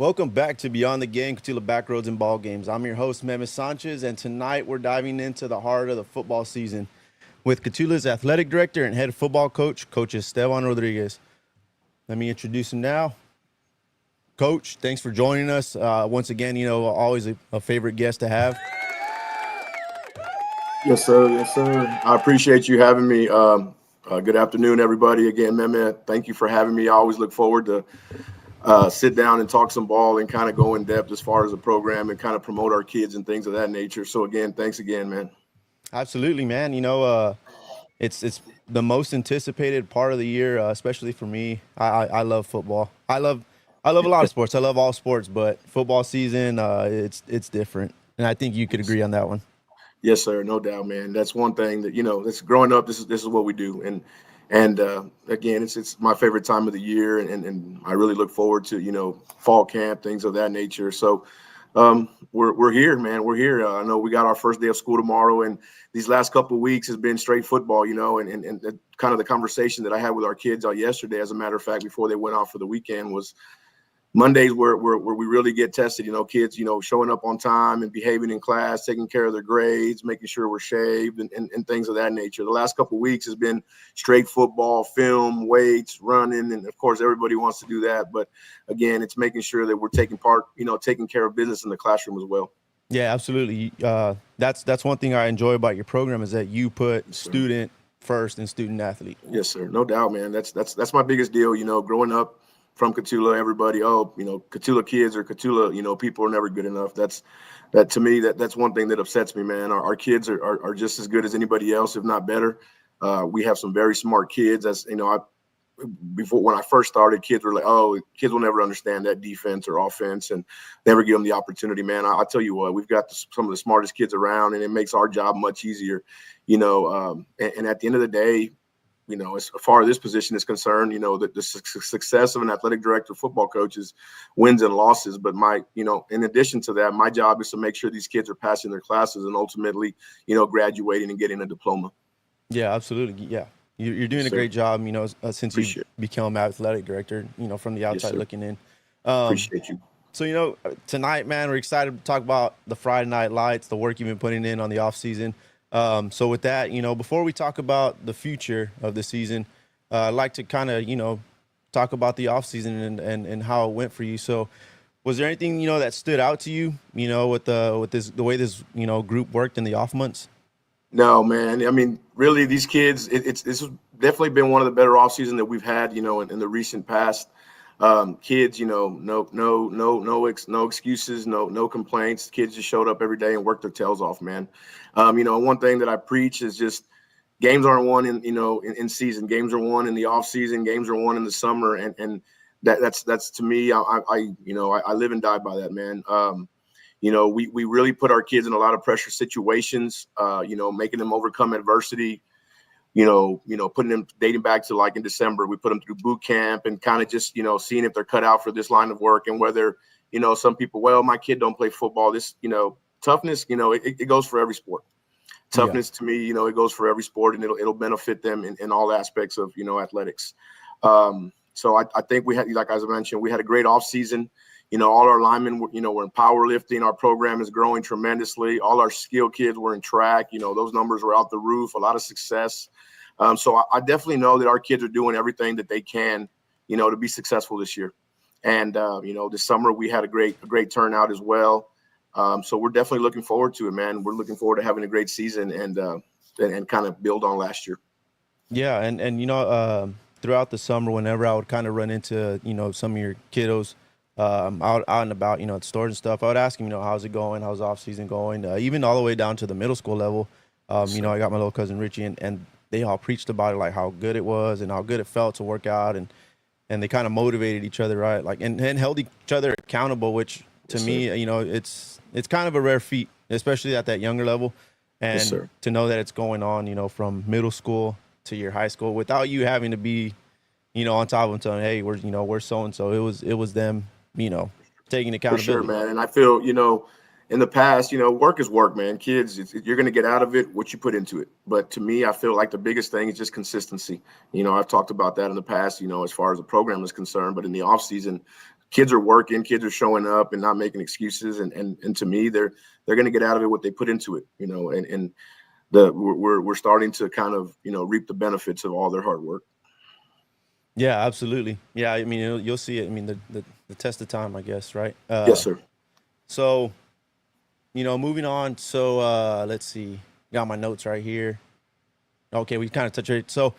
Welcome back to Beyond the Game, Cotulla Backroads and Ball Games. I'm your host, Memis Sanchez, and tonight we're diving into the heart of the football season with Cotulla's athletic director and head football coach, Coach Esteban Rodriguez. Let me introduce him now. Coach, thanks for joining us. Once again, always a favorite guest to have. Yes, sir. Yes, sir. I appreciate you having me. Good afternoon, everybody. Again, Mehmet, thank you for having me. I always look forward to sit down and talk some ball and kind of go in depth as far as the program and kind of promote our kids and things of that nature. So again, thanks again, man. Absolutely, man. It's the most anticipated part of the year, especially for me. I love football. I love a lot of sports. I love all sports, but football season, it's different, and I think you could agree on that one. Yes, sir. No doubt, man. That's one thing that that's growing up. This is what we do, and again, it's my favorite time of the year, and I really look forward to fall camp, things of that nature. So we're here, man. We're here. I know we got our first day of school tomorrow, and these last couple of weeks has been straight football, and kind of the conversation that I had with our kids yesterday, as a matter of fact, before they went off for the weekend, was Mondays where we really get tested, kids, showing up on time and behaving in class, taking care of their grades, making sure we're shaved and things of that nature. The last couple of weeks has been straight football, film, weights, running. And of course, everybody wants to do that. But again, it's making sure that we're taking part, taking care of business in the classroom as well. Yeah, absolutely. That's one thing I enjoy about your program is that you put student first and student athlete. Yes, sir. No doubt, man. That's my biggest deal, growing up from Cotulla, everybody, Cotulla kids or Cotulla, people are never good enough. That's to me, that's one thing that upsets me, man. Our kids are just as good as anybody else, if not better. We have some very smart kids. As before when I first started, kids were like, oh, kids will never understand that defense or offense and never give them the opportunity, man. I tell you what, we've got some of the smartest kids around, and it makes our job much easier, and at the end of the day, as far as this position is concerned, the success of an athletic director, football coach is wins and losses. But in addition to that, my job is to make sure these kids are passing their classes and ultimately, graduating and getting a diploma. Yeah, absolutely. Yeah. You're doing a great job, since you become athletic director, from the outside looking in. Appreciate you. So, tonight, man, we're excited to talk about the Friday Night Lights, the work you've been putting in on the offseason. So with that, before we talk about the future of the season, I'd like to kind of, talk about the offseason and how it went for you. So was there anything, that stood out to you, with the way this, group worked in the off months? No, man. I mean, really, these kids, this has definitely been one of the better off seasons that we've had, in the recent past. Kids, no excuses, no complaints. Kids just showed up every day and worked their tails off, man. One thing that I preach is just games aren't won in season. Games are won in the off season. Games are won in the summer, and that's to me. I live and die by that, man. We really put our kids in a lot of pressure situations. Making them overcome adversity. Putting them dating back to like in December, we put them through boot camp and kind of just, seeing if they're cut out for this line of work and whether, some people, well, my kid don't play football. This, toughness, it goes for every sport. Toughness to me, it goes for every sport and it'll benefit them in all aspects of, athletics. So I think we had, like as I mentioned, we had a great off season. All our linemen were in powerlifting. Our program is growing tremendously. All our skill kids were in track. Those numbers were out the roof, a lot of success. So I definitely know that our kids are doing everything that they can, to be successful this year. And, this summer we had a great turnout as well. So we're definitely looking forward to it, man. We're looking forward to having a great season and kind of build on last year. Yeah. And throughout the summer, whenever I would kind of run into, some of your kiddos, out and about, at stores and stuff, I would ask him, how's it going? How's off season going? Even all the way down to the middle school level. I got my little cousin Richie and they all preached about it, like how good it was and how good it felt to work out. And they kind of motivated each other, right? Like, and held each other accountable, which to me, it's kind of a rare feat, especially at that younger level. And to know that it's going on, from middle school to your high school without you having to be, on top of them telling, hey, we're so-and-so. It was them, taking accountability. For sure, man. And I feel, in the past, work is work, man. Kids, you're going to get out of it what you put into it. But to me, I feel like the biggest thing is just consistency. I've talked about that in the past, as far as the program is concerned. But in the off season, kids are working, kids are showing up and not making excuses. And to me, they're going to get out of it what they put into it, and we're starting to kind of, reap the benefits of all their hard work. Yeah, absolutely. Yeah, I mean, you'll see it. I mean, the test of time, I guess, right? Yes, sir. So, moving on. So, let's see. Got my notes right here. Okay, we kind of touched it. So,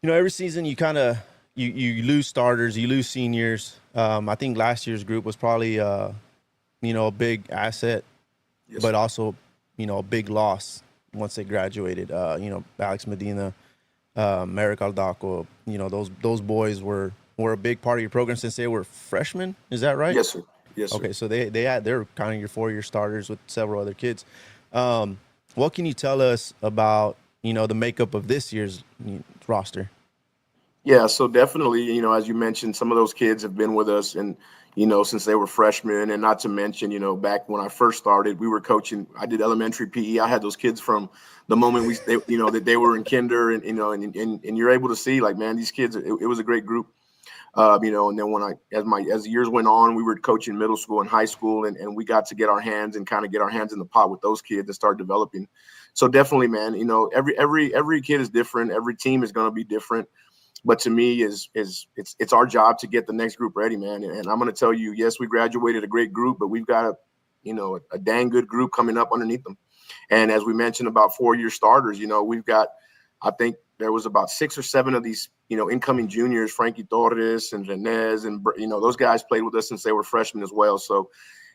every season you kind of you lose starters, you lose seniors. I think last year's group was probably a big asset, Yes, but sir. also a big loss once they graduated. Alex Medina, Merrick Aldaco. Those boys were a big part of your program since they were freshmen. Is that right? Yes, sir. Yes, sir. Okay, so they're kind of your 4-year starters with several other kids. What can you tell us about the makeup of this year's roster? Yeah, so definitely, as you mentioned, some of those kids have been with us and, since they were freshmen. And not to mention, back when I first started, we were coaching. I did elementary PE. I had those kids from the moment that they were in kinder, and and you're able to see, like, man, these kids. It was a great group. And then as the years went on, we were coaching middle school and high school, and we got to get our hands in the pot with those kids and start developing. So definitely, man, every kid is different. Every team is going to be different. But to me, it's our job to get the next group ready, man. And I'm going to tell you, yes, we graduated a great group, but we've got a dang good group coming up underneath them. And as we mentioned about 4-year starters, we've got, I think there was about 6 or 7 of these, incoming juniors, Frankie Torres and Renez, and those guys played with us since they were freshmen as well. So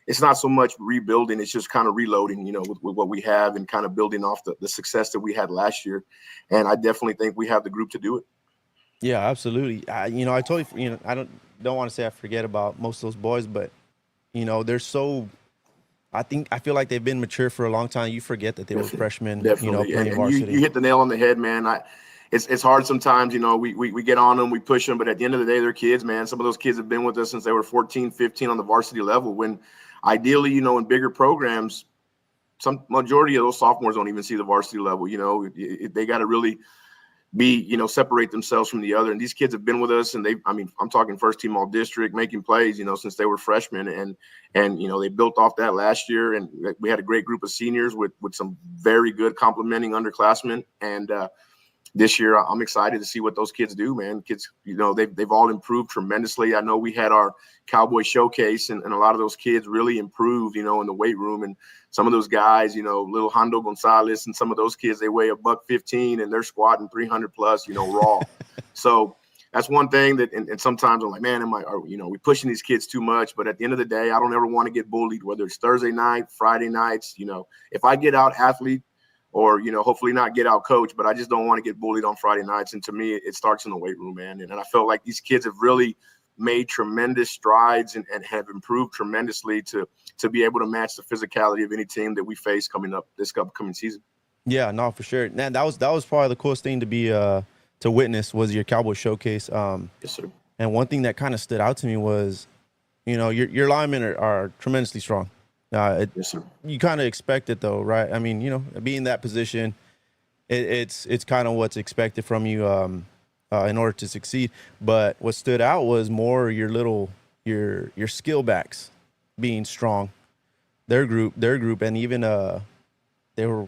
it's not so much rebuilding; it's just kind of reloading, with what we have and kind of building off the success that we had last year. And I definitely think we have the group to do it. Yeah, absolutely. I totally, I don't want to say I forget about most of those boys, but they're so. I feel like they've been mature for a long time. You forget that they were freshmen, Definitely. playing And you varsity. hit the nail on the head, man. It's hard sometimes, we get on them, we push them, but at the end of the day, they're kids, man. Some of those kids have been with us since they were 14, 15 on the varsity level, when ideally, in bigger programs, some majority of those sophomores don't even see the varsity level. They got to really be, separate themselves from the other. And these kids have been with us, and I'm talking first team all district, making plays, since they were freshmen, and they built off that last year. And we had a great group of seniors with some very good complementing underclassmen. And this year, I'm excited to see what those kids do, man. Kids, they've all improved tremendously. I know we had our Cowboy showcase, and a lot of those kids really improved, in the weight room. And some of those guys, little Hondo Gonzalez and some of those kids, they weigh $115 and they're squatting 300 plus, raw. So that's one thing that, and sometimes I'm like, man, are we pushing these kids too much? But at the end of the day, I don't ever want to get bullied, whether it's Thursday night, Friday nights. If I get out athlete, or, hopefully not get out coach, but I just don't want to get bullied on Friday nights. And to me, it starts in the weight room, man. And I felt like these kids have really made tremendous strides and have improved tremendously to be able to match the physicality of any team that we face coming up this upcoming season. Yeah, no, for sure. Man, that was probably the coolest thing to be to witness was your Cowboy showcase. Yes, sir. And one thing that kind of stood out to me was, your linemen are tremendously strong. Yes, sir. You kind of expect it though, right? I mean, being in that position, it's kind of what's expected from you in order to succeed. But what stood out was more your skill backs being strong. Their group, and even they were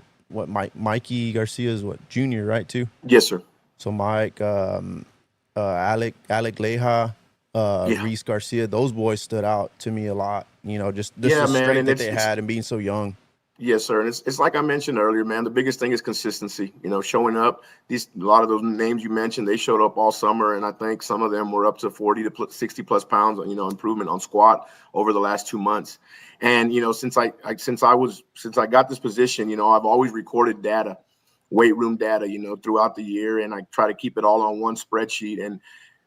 Mikey Garcia's junior, right, too? Yes, sir. So Mike, Alec Leja, Yeah. Reese Garcia, those boys stood out to me a lot. Just the Yeah, man, strength and that they had and being so young. Yes, sir. And it's like I mentioned earlier, man. The biggest thing is consistency. Showing up. A lot of those names you mentioned, they showed up all summer, and I think some of them were up to 40 to 60 plus pounds. Improvement on squat over the last 2 months. And since I got this position, I've always recorded data, weight room data, throughout the year, and I try to keep it all on one spreadsheet. And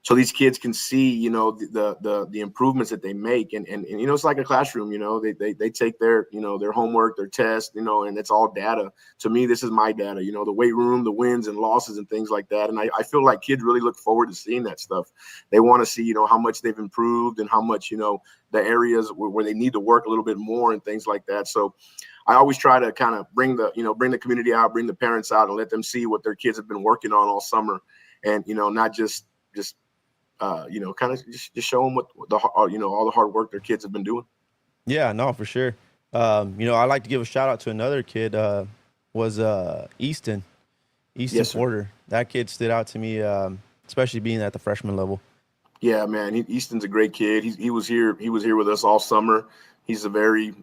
so these kids can see, the improvements that they make, and it's like a classroom. They take their their homework, their test, and it's all data. To me, this is my data. The weight room, the wins and losses, and things like that. And I feel like kids really look forward to seeing that stuff. They want to see how much they've improved and how much the areas where they need to work a little bit more and things like that. So I always try to kind of bring the community out, bring the parents out, and let them see what their kids have been working on all summer, and not just kind of just show them what all the hard work their kids have been doing. Yeah, no, for sure. I like to give a shout out to another kid. Was Easton Yes, sir. Porter. That kid stood out to me, especially being at the freshman level. Yeah, man. Easton's a great kid. He was here. He was here with us all summer. He's a very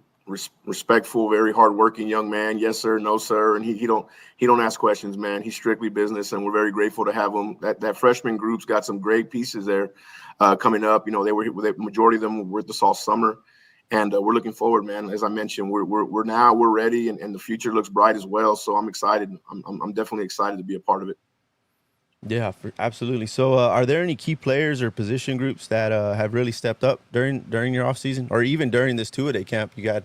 respectful, very hardworking young man. Yes, sir. No, sir. And he don't ask questions, man. He's strictly business, and we're very grateful to have him. That freshman group's got some great pieces there coming up. The majority of them were with us all summer, and we're looking forward, man. As I mentioned, we're ready, and the future looks bright as well. So I'm excited. I'm definitely excited to be a part of it. Yeah, absolutely. So, are there any key players or position groups that have really stepped up during your off season, or even during this 2-a-day camp you got?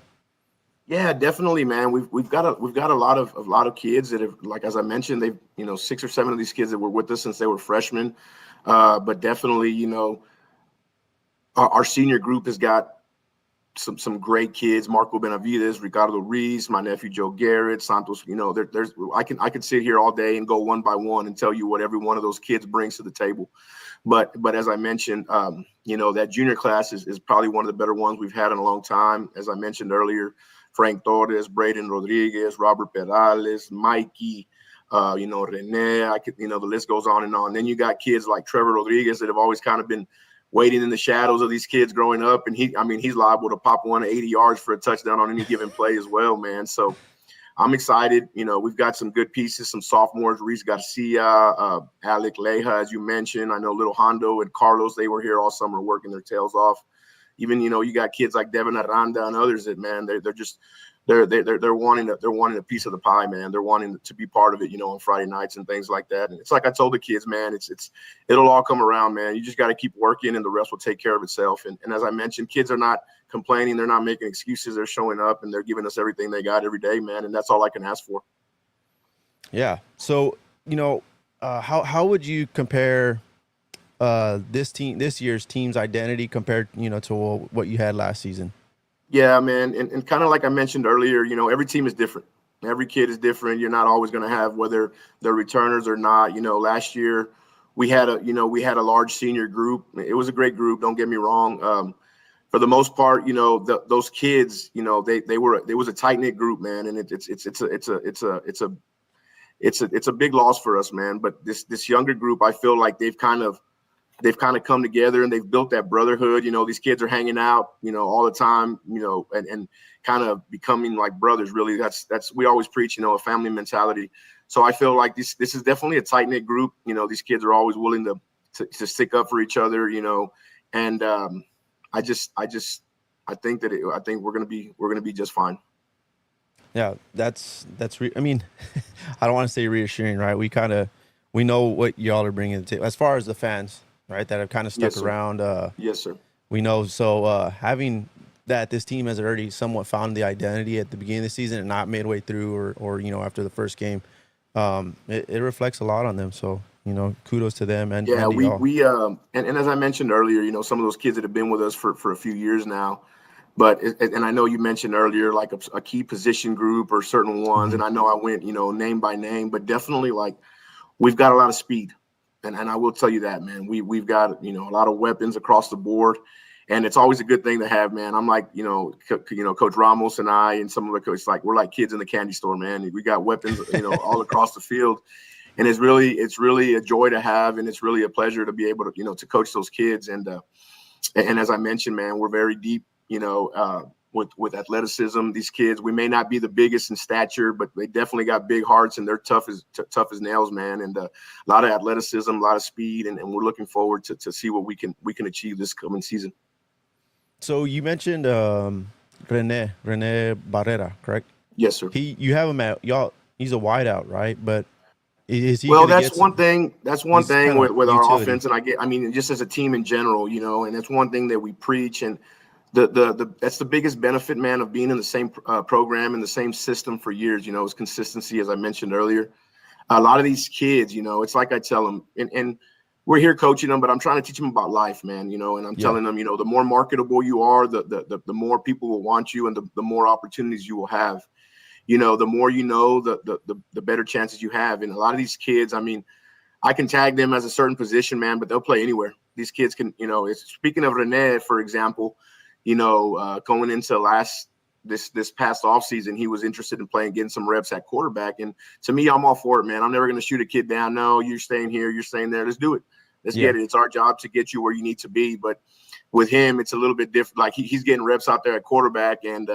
Yeah, definitely, man. We've got a lot of kids that have, like as I mentioned, they've 6 or 7 of these kids that were with us since they were freshmen. But definitely, our senior group has got some great kids: Marco Benavides, Ricardo Reese, my nephew Joe Garrett, Santos. I could sit here all day and go one by one and tell you what every one of those kids brings to the table. But as I mentioned, that junior class is probably one of the better ones we've had in a long time. As I mentioned earlier, Frank Torres, Braden Rodriguez, Robert Perales, Mikey, Rene. The list goes on and on. Then you got kids like Trevor Rodriguez that have always kind of been waiting in the shadows of these kids growing up. And he's liable to pop 180 yards for a touchdown on any given play as well, man. So I'm excited. We've got some good pieces, some sophomores, Reese Garcia, Alec Leja, as you mentioned. I know Little Hondo and Carlos, they were here all summer working their tails off. Even, you got kids like Devin Aranda and others that, man, they're wanting a piece of the pie, man. They're wanting to be part of it, on Friday nights and things like that. And it's like I told the kids, man, it'll all come around, man. You just got to keep working and the rest will take care of itself. And as I mentioned, kids are not complaining. They're not making excuses. They're showing up and they're giving us everything they got every day, man. And that's all I can ask for. Yeah. So, how would you compare this year's team's identity compared, to what you had last season? Yeah, man. And kind of like I mentioned earlier, every team is different. Every kid is different. You're not always going to have whether they're returners or not. Last year we had a large senior group. It was a great group. Don't get me wrong. For the most part, those kids, there was a tight knit group, man. And it's a big loss for us, man. But this younger group, I feel like they've kind of come together and they've built that brotherhood. These kids are hanging out, all the time, and kind of becoming like brothers. Really, that's we always preach, a family mentality. So I feel like this is definitely a tight knit group. These kids are always willing to stick up for each other. And I think we're gonna be just fine. Yeah, I mean, I don't want to say reassuring, right? We know what y'all are bringing to the table as far as the fans, right, that have kind of stuck Yes, around. Yes, sir. We know. So having that this team has already somewhat found the identity at the beginning of the season and not midway through or after the first game, it reflects a lot on them. So, kudos to them. And yeah, and and as I mentioned earlier, some of those kids that have been with us for a few years now. But and I know you mentioned earlier like a key position group or certain ones, and I know I went name by name, but definitely like we've got a lot of speed. And I will tell you that, man, we've got, a lot of weapons across the board, and it's always a good thing to have, man. I'm like, Coach Ramos and I and some of the coaches, like we're like kids in the candy store, man. We got weapons, all across the field, and it's really a joy to have, and it's really a pleasure to be able to, to coach those kids. And as I mentioned, man, we're very deep, with athleticism. These kids, we may not be the biggest in stature, but they definitely got big hearts and they're tough as nails, man. And a lot of athleticism, a lot of speed, and we're looking forward to see what we can achieve this coming season. So you mentioned Rene Barrera, correct? Yes, sir. You have him at y'all. He's a wideout, right? But is he? Well, that's one thing. That's one thing with our utility. offense, and just as a team in general, and that's one thing that we preach. And that's the biggest benefit, man, of being in the same program and the same system for years, is consistency, as I mentioned earlier. A lot of these kids, it's like I tell them, and we're here coaching them, but I'm trying to teach them about life, man, and I'm telling them, the more marketable you are, the more people will want you and the more opportunities you will have. The more the better chances you have. And a lot of these kids, I can tag them as a certain position, man, but they'll play anywhere. these kids can, speaking of Rene, for example, going into this past offseason, he was interested in getting some reps at quarterback. And to me, I'm all for it, man. I'm never going to shoot a kid down. No, you're staying here, you're staying there. Let's do it. Let's get it. It's our job to get you where you need to be. But with him, it's a little bit different. Like he's getting reps out there at quarterback, and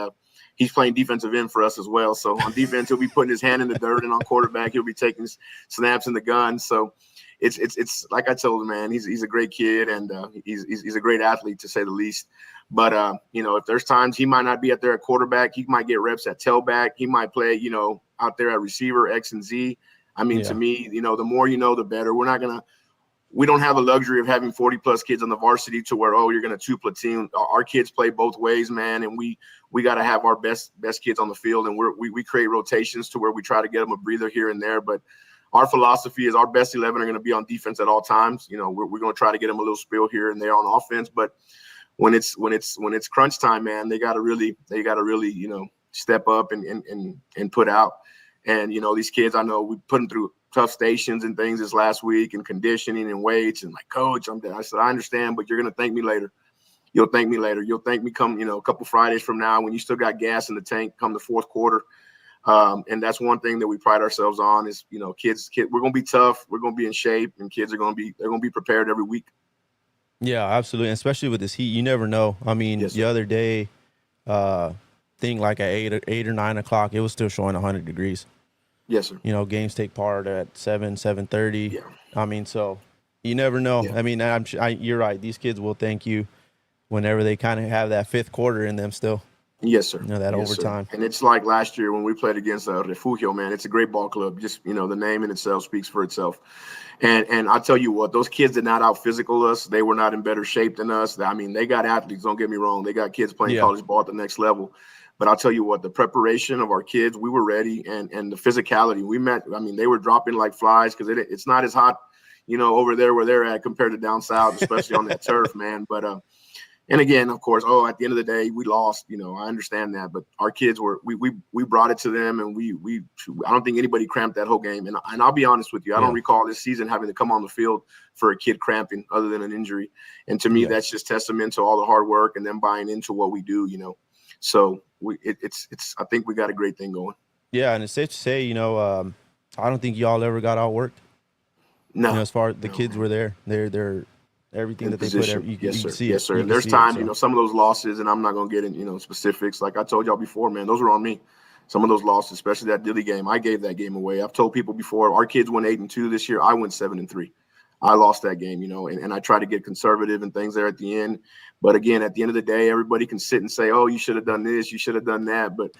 he's playing defensive end for us as well. So on defense, he'll be putting his hand in the dirt, and on quarterback, he'll be taking snaps in the gun. So it's like I told him, man, he's a great kid, and he's a great athlete, to say the least. But if there's times he might not be out there at quarterback, he might get reps at tailback. He might play, out there at receiver, X and Z. I mean, to me, the more the better. We don't have the luxury of having 40 plus kids on the varsity to where, you're going to two platoon. Our kids play both ways, man. And we got to have our best kids on the field. And we create rotations to where we try to get them a breather here and there. But our philosophy is our best 11 are going to be on defense at all times. We're going to try to get them a little spill here and there on offense. But when it's crunch time, man, they got to really, step up and put out. And, these kids, I know we put them through tough stations and things this last week, and conditioning and weights, and like, coach, I said, I understand, but you're going to thank me later. You'll thank me later. You'll thank me come, a couple Fridays from now when you still got gas in the tank come the fourth quarter. And that's one thing that we pride ourselves on is, kids, we're going to be tough. We're going to be in shape, and kids they're going to be prepared every week. Yeah, absolutely. And especially with this heat, you never know. I mean, the other day, thing like at 8 or 9 o'clock, it was still showing 100 degrees. Yes, sir. Games take part at 7:30. Yeah. I mean, so you never know. Yeah. I mean, you're right. These kids will thank you whenever they kind of have that fifth quarter in them still. Yes, sir. That overtime. Sir. And it's like last year when we played against Refugio, man. It's a great ball club. Just, the name in itself speaks for itself. And I'll tell you what, those kids did not out-physical us. They were not in better shape than us. I mean, they got athletes, don't get me wrong. They got kids playing college ball at the next level. But I'll tell you what, the preparation of our kids, we were ready, and the physicality we met. I mean, they were dropping like flies because it's not as hot, over there where they're at compared to down south, especially on that turf, man. But and again, of course, at the end of the day, we lost. I understand that, but our kids we brought it to them, and I don't think anybody cramped that whole game. And I'll be honest with you, I don't recall this season having to come on the field for a kid cramping other than an injury. And to me, that's just testament to all the hard work and them buying into what we do. So I think we got a great thing going. Yeah, and it's safe to say, I don't think y'all ever got outworked. No, as far as the kids were there, they're everything that position. They put. You can see it. Yes, sir. And there's times, some of those losses, and I'm not gonna get in, specifics. Like I told y'all before, man, those were on me. Some of those losses, especially that Dilley game, I gave that game away. I've told people before, our kids went 8-2 this year. I went 7-3. I lost that game, and I try to get conservative and things there at the end. But again, at the end of the day, everybody can sit and say, "Oh, you should have done this, you should have done that." But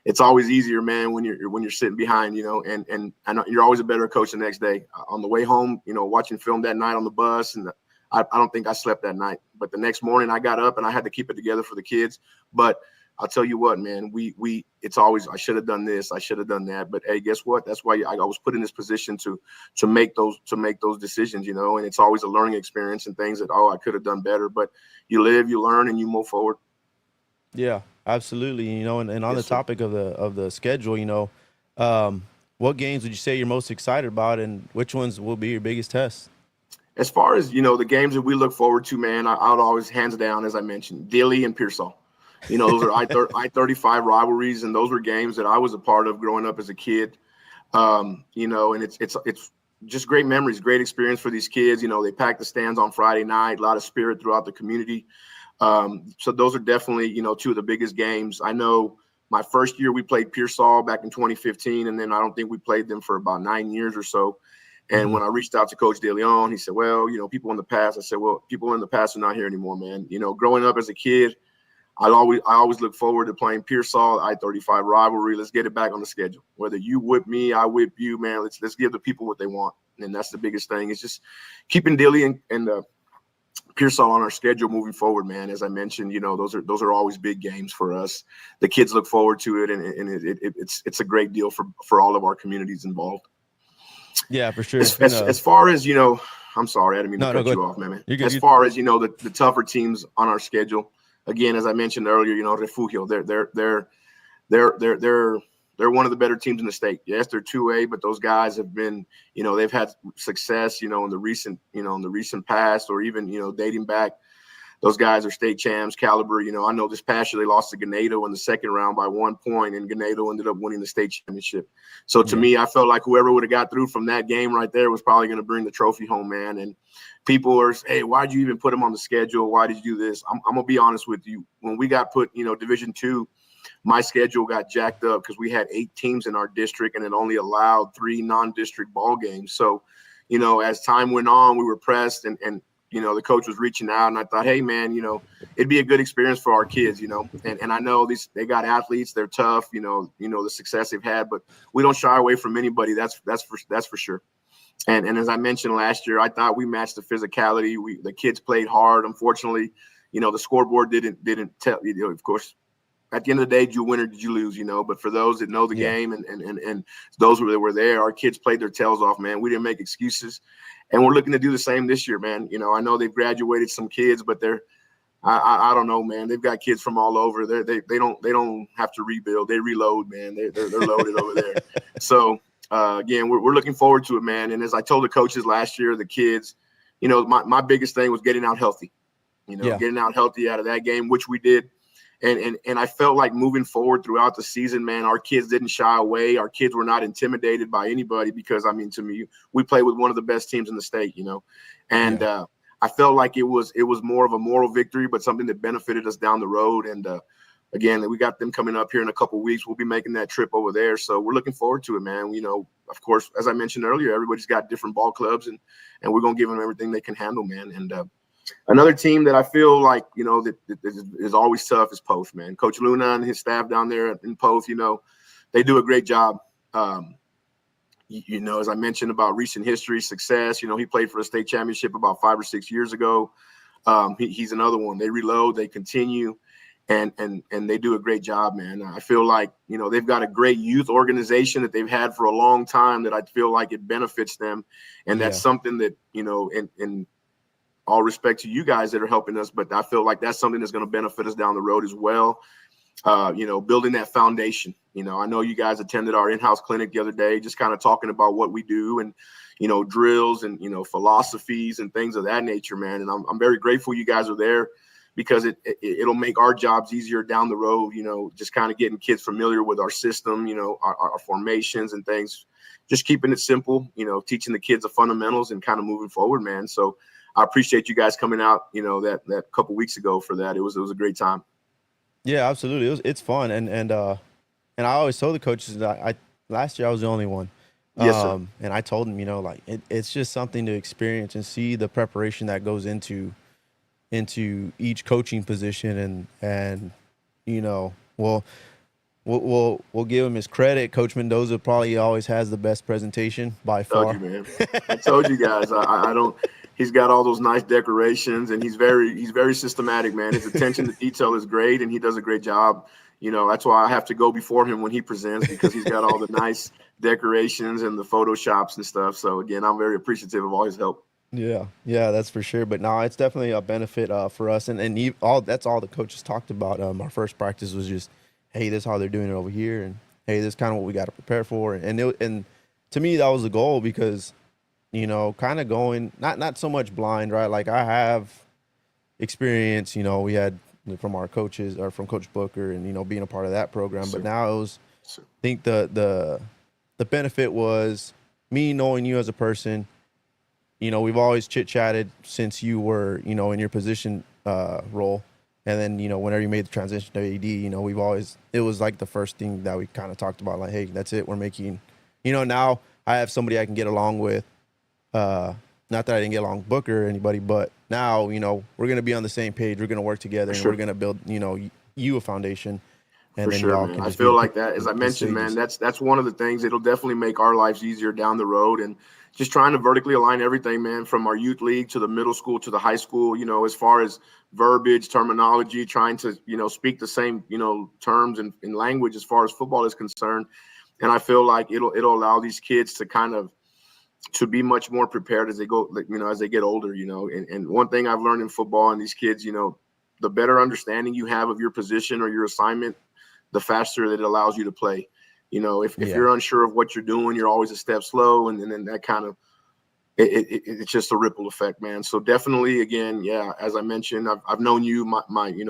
it's always easier, man, when you're sitting behind, and I know you're always a better coach the next day. On the way home, watching film that night on the bus, and I don't think I slept that night. But the next morning, I got up and I had to keep it together for the kids. But I'll tell you what, man, it's always, I should have done this, I should have done that. But hey, guess what? That's why I was put in this position to make those decisions, and it's always a learning experience and things that, I could have done better. But you live, you learn, and you move forward. Yeah, absolutely. And on the topic of the schedule, what games would you say you're most excited about, and which ones will be your biggest test? As far as, the games that we look forward to, man, I would always, hands down, as I mentioned, Dilley and Pearsall. Those are I-35 rivalries, and those were games that I was a part of growing up as a kid. And it's just great memories, great experience for these kids. They pack the stands on Friday night, a lot of spirit throughout the community. So those are definitely, two of the biggest games. I know my first year we played Pearsall back in 2015, and then I don't think we played them for about 9 years or so. And when I reached out to Coach De Leon, he said, well, people in the past. I said, well, people in the past are not here anymore, man. Growing up as a kid, I always look forward to playing Pearsall, I-35 rivalry. Let's get it back on the schedule. Whether you whip me, I whip you, man. Let's give the people what they want, and that's the biggest thing. It's just keeping Dilley and Pearsall on our schedule moving forward, man. As I mentioned, those are always big games for us. The kids look forward to it, and it's a great deal for all of our communities involved. Yeah, for sure. As far as I'm sorry, I didn't mean to cut you off, man. As far as the tougher teams on our schedule. Again, as I mentioned earlier, Refugio, they're they're one of the better teams in the state. Yes, they're 2A, but those guys have been, they've had success, in the recent past, or even, dating back. Those guys are state champs caliber. I know this past year they lost to Ganado in the second round by 1 point, and Ganado ended up winning the state championship. So to me, I felt like whoever would have got through from that game right there was probably going to bring the trophy home, man. And people are, hey, why'd you even put them on the schedule? Why did you do this? I'm going to be honest with you. When we got put, Division II, my schedule got jacked up because we had 8 teams in our district, and it only allowed 3 non-district ball games. So, as time went on, we were pressed, and the coach was reaching out, and I thought, hey, man, it'd be a good experience for our kids, and I know they got athletes, they're tough, the success they've had, but we don't shy away from anybody. That's for sure. And as I mentioned last year, I thought we matched the physicality. The kids played hard. Unfortunately, the scoreboard didn't tell, of course, at the end of the day, did you win or did you lose, but for those that know the game and those that were there, our kids played their tails off, man. We didn't make excuses. And we're looking to do the same this year, man. I know they've graduated some kids, but I don't know, man. They've got kids from all over. They don't have to rebuild. They reload, man. They're loaded over there. So again, we're looking forward to it, man. And as I told the coaches last year, the kids, my biggest thing was getting out healthy. Getting out healthy out of that game, which we did. And I felt like moving forward throughout the season, man, our kids didn't shy away. Our kids were not intimidated by anybody because, to me, we play with one of the best teams in the state, And I felt like it was more of a moral victory, but something that benefited us down the road. And, again, we got them coming up here in a couple of weeks. We'll be making that trip over there. So we're looking forward to it, man. Of course, as I mentioned earlier, everybody's got different ball clubs, and we're going to give them everything they can handle, man. And another team that I feel like, that is always tough is Poth, man. Coach Luna and his staff down there in Poth, they do a great job. As I mentioned about recent history, success, he played for a state championship about 5 or 6 years ago. He's another one. They reload, they continue, and they do a great job, man. I feel like, they've got a great youth organization that they've had for a long time that I feel like it benefits them. And that's something that, in all respect to you guys that are helping us, but I feel like that's something that's going to benefit us down the road as well. Building that foundation. I know you guys attended our in-house clinic the other day, just kind of talking about what we do and, drills and, philosophies and things of that nature, man. And I'm very grateful you guys are there because it'll make our jobs easier down the road, just kind of getting kids familiar with our system, our formations and things, just keeping it simple, teaching the kids the fundamentals and kind of moving forward, man. So I appreciate you guys coming out, that couple weeks ago for that. It was a great time. Yeah, absolutely. It's fun. And I always told the coaches that last year I was the only one. Yes, sir. And I told them, it's just something to experience and see the preparation that goes into each coaching position. And we'll give him his credit. Coach Mendoza probably always has the best presentation by far. I told you, man. I told you guys. I don't. He's got all those nice decorations, and he's very systematic, man. His attention to detail is great, and he does a great job. That's why I have to go before him when he presents because he's got all the nice decorations and the photoshops and stuff. So again, I'm very appreciative of all his help. Yeah, that's for sure. But no, it's definitely a benefit for us, and that's all the coaches talked about. Our first practice was just, hey, this is how they're doing it over here, and hey, this is kind of what we got to prepare for. And to me, that was the goal because, kind of going not so much blind, right? Like I have experience, we had from our coaches or from Coach Booker and, being a part of that program. But now it was, I think the benefit was me knowing you as a person. We've always chit-chatted since you were, in your position role. And then, whenever you made the transition to AD, it was like the first thing that we kind of talked about, like, hey, that's it. We're making, now I have somebody I can get along with. Not that I didn't get along with Booker or anybody, but now, we're going to be on the same page. We're going to work together and we're going to build, you a foundation. And For then sure, y'all man. can I just feel like that, as I mentioned, man, that's one of the things that'll definitely make our lives easier down the road. And just trying to vertically align everything, man, from our youth league to the middle school to the high school, as far as verbiage, terminology, trying to, speak the same, terms and language as far as football is concerned. And I feel like it'll allow these kids to kind of to be much more prepared as they go, as they get older, and one thing I've learned in football and these kids, the better understanding you have of your position or your assignment, the faster that it allows you to play. You know, if Yeah. you're unsure of what you're doing, you're always a step slow, and then that kind of it's just a ripple effect, man. So definitely, again, yeah, as I mentioned, I've known you,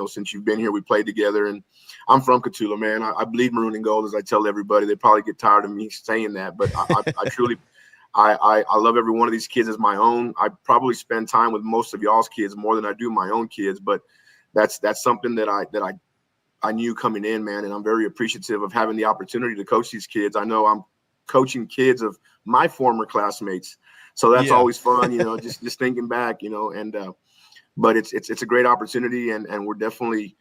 since you've been here. We played together, and I'm from Cotulla, man. I bleed maroon and gold, as I tell everybody. They probably get tired of me saying that, but I truly, I love every one of these kids as my own. I probably spend time with most of y'all's kids more than I do my own kids, but that's something that I knew coming in, man, and I'm very appreciative of having the opportunity to coach these kids. I know I'm coaching kids of my former classmates. So that's Yeah. always fun, just thinking back, and but it's a great opportunity, and we're definitely,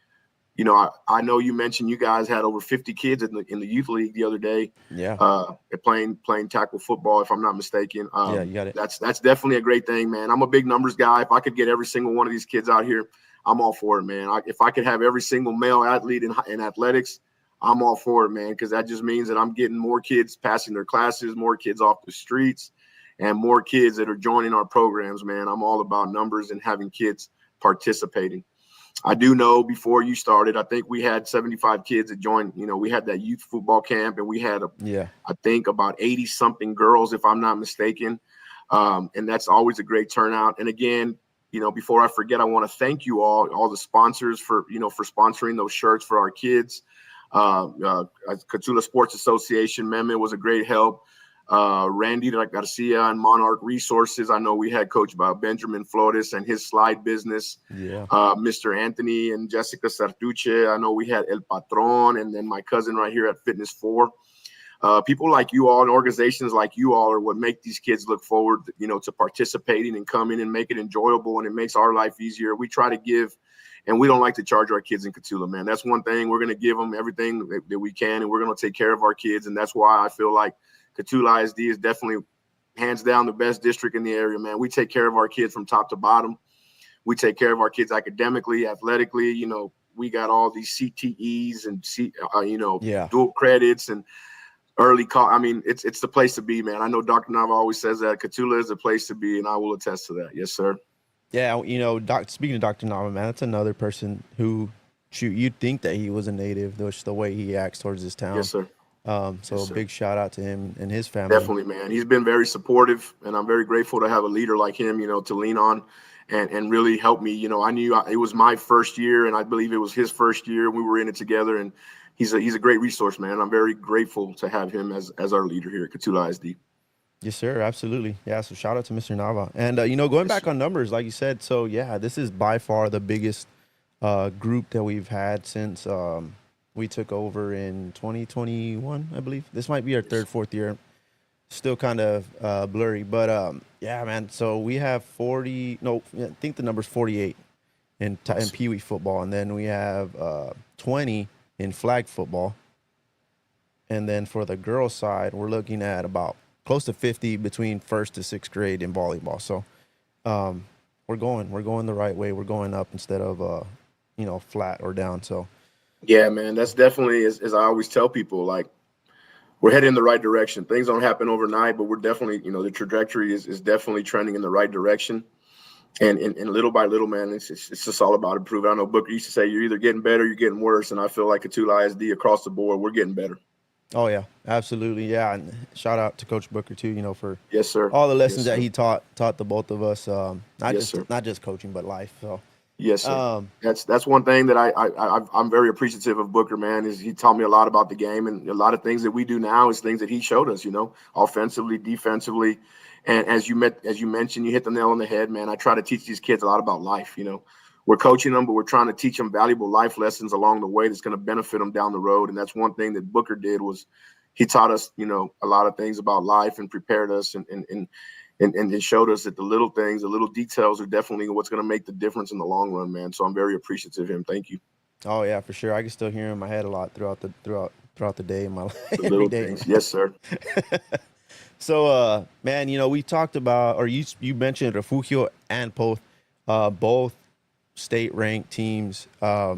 I know you mentioned you guys had over 50 kids in the youth league the other day, Yeah. playing tackle football, if I'm not mistaken. Yeah, you got it. That's definitely a great thing, man. I'm a big numbers guy. If I could get every single one of these kids out here, I'm all for it, man. If I could have every single male athlete in athletics, I'm all for it, man, because that just means that I'm getting more kids passing their classes, more kids off the streets, and more kids that are joining our programs, man. I'm all about numbers and having kids participating. I do know before you started, I think we had 75 kids that joined. We had that youth football camp, and we had, I think, about 80-something girls, if I'm not mistaken. And that's always a great turnout. And again, before I forget, I want to thank you all the sponsors for sponsoring those shirts for our kids. Cotulla Sports Association, Meme was a great help. Randy Garcia and Monarch Resources. I know we had Coach Benjamin Flores and his slide business. Yeah. Mr. Anthony and Jessica Sartuche. I know we had El Patron, and then my cousin right here at Fitness 4. People like you all and organizations like you all are what make these kids look forward, to participating and coming and make it enjoyable, and it makes our life easier. We try to give, and we don't like to charge our kids in Cotulla, man. That's one thing. We're going to give them everything that we can, and we're going to take care of our kids, and that's why I feel like Cotulla ISD is definitely hands down the best district in the area, man. We take care of our kids from top to bottom. We take care of our kids academically, athletically. We got all these CTEs and dual credits and early call. I mean, it's the place to be, man. I know Dr. Nava always says that Cotulla is the place to be, and I will attest to that. Yes, sir. Yeah, speaking of Dr. Nava, man, that's another person who, you'd think that he was a native, just the way he acts towards his town. Yes, sir. So yes, a big shout out to him and his family. Definitely, man. He's been very supportive, and I'm very grateful to have a leader like him, to lean on and really help me. I knew it was my first year, and I believe it was his first year. We were in it together, and he's a great resource, man. I'm very grateful to have him as our leader here at Cotulla ISD. Yes, sir. Absolutely. Yeah. So shout out to Mr. Nava. And, going back on numbers, like you said, so yeah, this is by far the biggest group that we've had since we took over in 2021, I believe. This might be our third, fourth year. Still kind of blurry. But, yeah, man. So we have I think the number's 48 in Pee Wee football. And then we have 20 in flag football. And then for the girls' side, we're looking at about close to 50 between first to sixth grade in volleyball. So we're going the right way. We're going up instead of, flat or down. So. Yeah, man, that's definitely, as I always tell people, like, we're heading in the right direction. Things don't happen overnight, but we're definitely, the trajectory is definitely trending in the right direction. And little by little, man, it's just all about improving. I know Booker used to say, you're either getting better, or you're getting worse. And I feel like Cotulla ISD across the board, we're getting better. Oh, yeah, absolutely. Yeah. And shout out to Coach Booker, too, for yes, sir. all the lessons that he taught the both of us, not just coaching, but life. So. Yes, sir. That's one thing that I'm very appreciative of Booker, man, is he taught me a lot about the game, and a lot of things that we do now is things that he showed us, offensively, defensively. And as you mentioned, you hit the nail on the head, man. I try to teach these kids a lot about life. We're coaching them, but we're trying to teach them valuable life lessons along the way that's going to benefit them down the road. And that's one thing that Booker did was he taught us, a lot of things about life and prepared us and showed us that the little things, the little details are definitely what's going to make the difference in the long run, man. So I'm very appreciative of him. Thank you. Oh yeah, for sure. I can still hear him in my head a lot throughout the day in my life. The little things. Yes, sir. So, man, we talked about, or you mentioned Refugio and both state ranked teams. I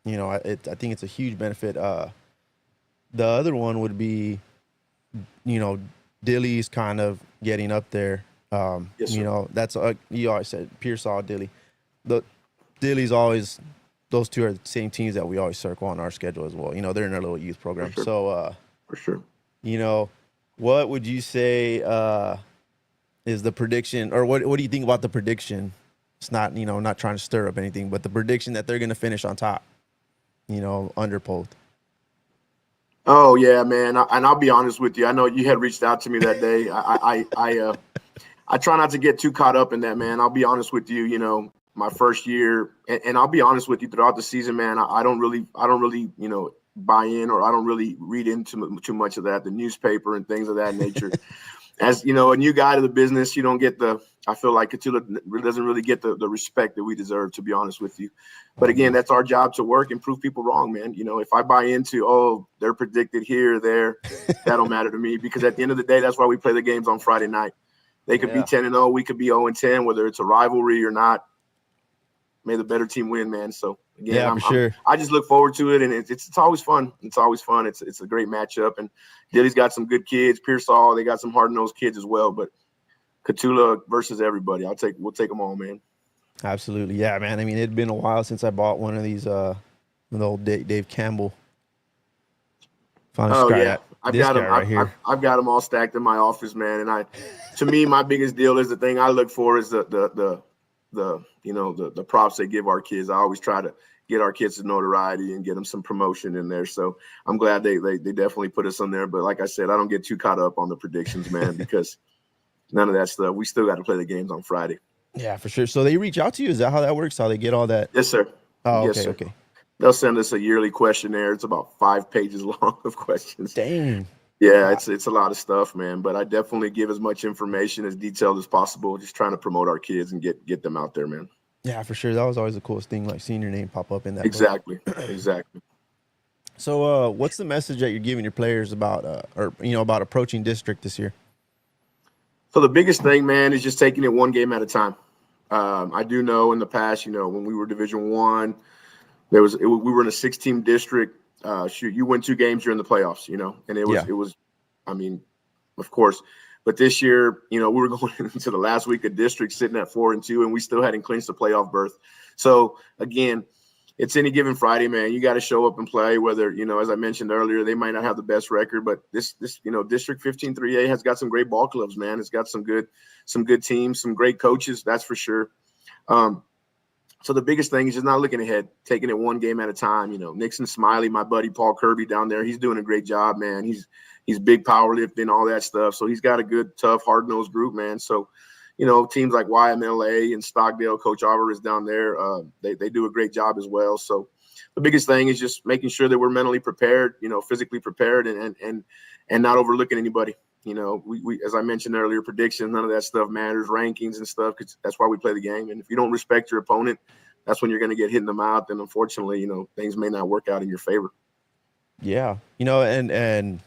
think it's a huge benefit. The other one would be, Dilley's kind of getting up there. Yes, sir. That's you always said Pearsall, Dilley. Dilley's always, those two are the same teams that we always circle on our schedule as well. They're in our little youth program. Sure. So For sure. You know, what would you say is the prediction, or what do you think about the prediction? It's not, not trying to stir up anything, but the prediction that they're going to finish on top, under Poth. Oh yeah, man. And I'll be honest with you. I know you had reached out to me that day. I try not to get too caught up in that, man. I'll be honest with you. My first year, and I'll be honest with you, throughout the season, man, I don't really, buy in, or I don't really read into too much of that, the newspaper and things of that nature. As a new guy to the business, you don't get I feel like Cotulla doesn't really get the respect that we deserve, to be honest with you. But again, that's our job, to work and prove people wrong, man. If I buy into, oh, they're predicted here, there, that don't matter to me, because at the end of the day, that's why we play the games on Friday night. They could be 10-0, we could be 0-10, whether it's a rivalry or not. May the better team win, man. So again, sure. I just look forward to it, and it's always fun. It's always fun. It's a great matchup, and Dilley's got some good kids. Pearsall, they got some hard-nosed kids as well. But Cotulla versus everybody, we'll take them all, man. Absolutely, yeah, man. I mean, it'd been a while since I bought one of these, the old Dave Campbell. Oh yeah, I've got them right here. I've got them all stacked in my office, man. And to me, my biggest deal is the thing I look for is the props they give our kids. I always try to get our kids some notoriety and get them some promotion in there. So I'm glad they definitely put us on there. But like I said, I don't get too caught up on the predictions, man, because none of that stuff. We still got to play the games on Friday. Yeah, for sure. So they reach out to you? Is that how that works? How they get all that? Yes, sir. Oh, yes, okay, sir. okay. They'll send us a yearly questionnaire. It's about 5 pages long of questions. Dang. Yeah, wow. It's a lot of stuff, man. But I definitely give as much information, as detailed as possible, just trying to promote our kids and get them out there, man. Yeah, for sure. That was always the coolest thing, like seeing your name pop up in that. Exactly. Exactly. So what's the message that you're giving your players about about approaching district this year? So the biggest thing, man, is just taking it one game at a time. I do know in the past, when we were Division I, we were in a 6-team district. You win 2 games, you're in the playoffs, and it was, I mean, of course. But this year, we were going into the last week of district sitting at 4-2, and we still hadn't clinched the playoff berth. So again, it's any given Friday, man. You got to show up and play. Whether as I mentioned earlier, they might not have the best record, but this District 15-3A has got some great ball clubs, man. It's got some good teams, some great coaches, that's for sure. So the biggest thing is just not looking ahead, taking it one game at a time. Nixon Smiley, my buddy Paul Kirby down there, he's doing a great job, man. He's big powerlifting, all that stuff. So he's got a good, tough, hard-nosed group, man. So, teams like YMLA and Stockdale, Coach Auber is down there. They do a great job as well. So the biggest thing is just making sure that we're mentally prepared, physically prepared, and not overlooking anybody. We as I mentioned earlier, predictions, none of that stuff matters, rankings and stuff, because that's why we play the game. And if you don't respect your opponent, that's when you're going to get hit in the mouth. And unfortunately, things may not work out in your favor. Yeah. And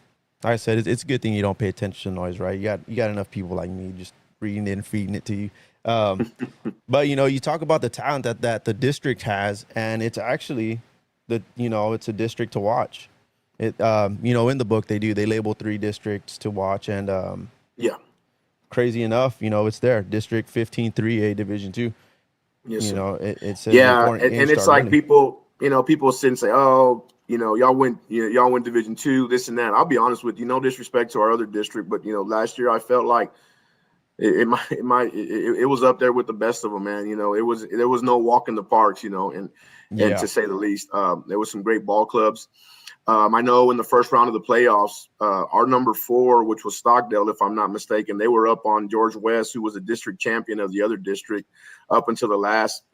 like I said, it's a good thing you don't pay attention to noise, right? You got enough people like me just reading it and feeding it to you. But, you talk about the talent that the district has, and it's actually it's a district to watch. It, in the book they label 3 districts to watch, and crazy enough, it's there, District 15-3A Division II. Yes, sir. It says and it's like people sit and say, oh, y'all win Division II, this and that. I'll be honest with you, no disrespect to our other district, but last year I felt like it was up there with the best of them, man. There was no walk in the parks, and to say the least. There was some great ball clubs. I know in the first round of the playoffs, our number 4, which was Stockdale, if I'm not mistaken, they were up on George West, who was a district champion of the other district, up until the last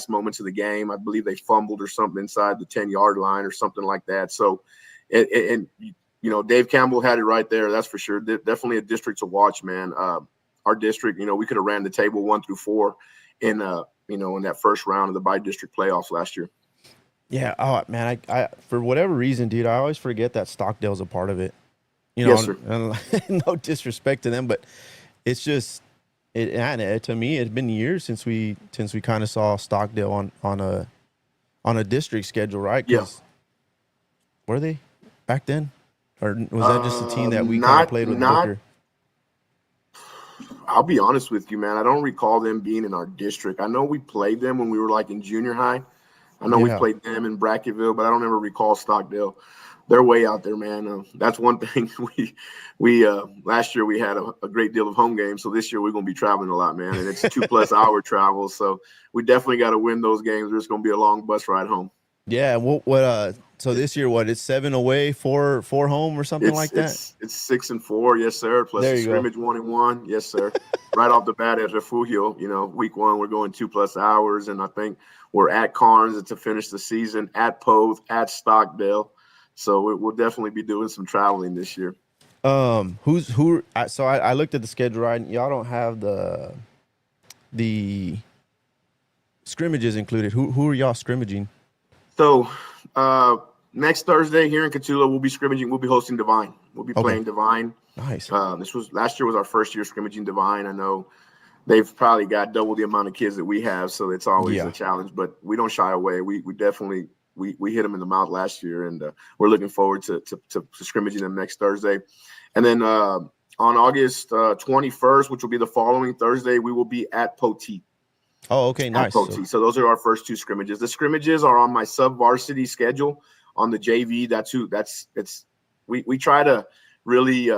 moments of the game. I believe they fumbled or something inside the 10-yard line or something like that. So, and Dave Campbell had it right there. That's for sure. Definitely a district to watch, man. Our district, we could have ran the table 1 through 4 in that first round of the by-district playoffs last year. Yeah. Oh man, I for whatever reason, dude, I always forget that Stockdale's a part of it. Yes, sir. No disrespect to them, but it's just to me, it's been years since we kind of saw Stockdale on a district schedule, right? Yeah. Were they back then, or was that just a team that we kind of played with Booker? I'll be honest with you, man. I don't recall them being in our district. I know we played them when we were like in junior high. I know we Yeah. played them in Brackettville, but I don't ever recall Stockdale. They're way out there, man. That's one thing we last year we had a great deal of home games, so this year we're gonna be traveling a lot, man, and it's 2+ hour travel. So we definitely got to win those games. There's gonna be a long bus ride home. Yeah. So this year, what? It's 7 away, four home, or something It's like that. it's 6-4, yes sir. Plus There a you go. scrimmage 1-1, yes sir. Right off the bat at Refugio, week 1 we're going 2+ hours, and I think we're at Carnes to finish the season, at Poth, at Stockdale. So we'll definitely be doing some traveling this year. So I looked at the schedule, right? Y'all don't have the scrimmages included. Who are y'all scrimmaging? So next Thursday here in Cotulla, we'll be scrimmaging. We'll be hosting Divine. We'll be Okay. playing Divine. Nice. Last year was our first year scrimmaging Divine. I know they've probably got double the amount of kids that we have, so it's always Yeah. a challenge. But we don't shy away. We definitely we hit them in the mouth last year, and we're looking forward to scrimmaging them next Thursday. And then on August 21st, which will be the following Thursday, we will be at Poteet. Oh, okay, nice. So those are our first 2 scrimmages. The scrimmages are on my sub-varsity schedule on the JV. We try to really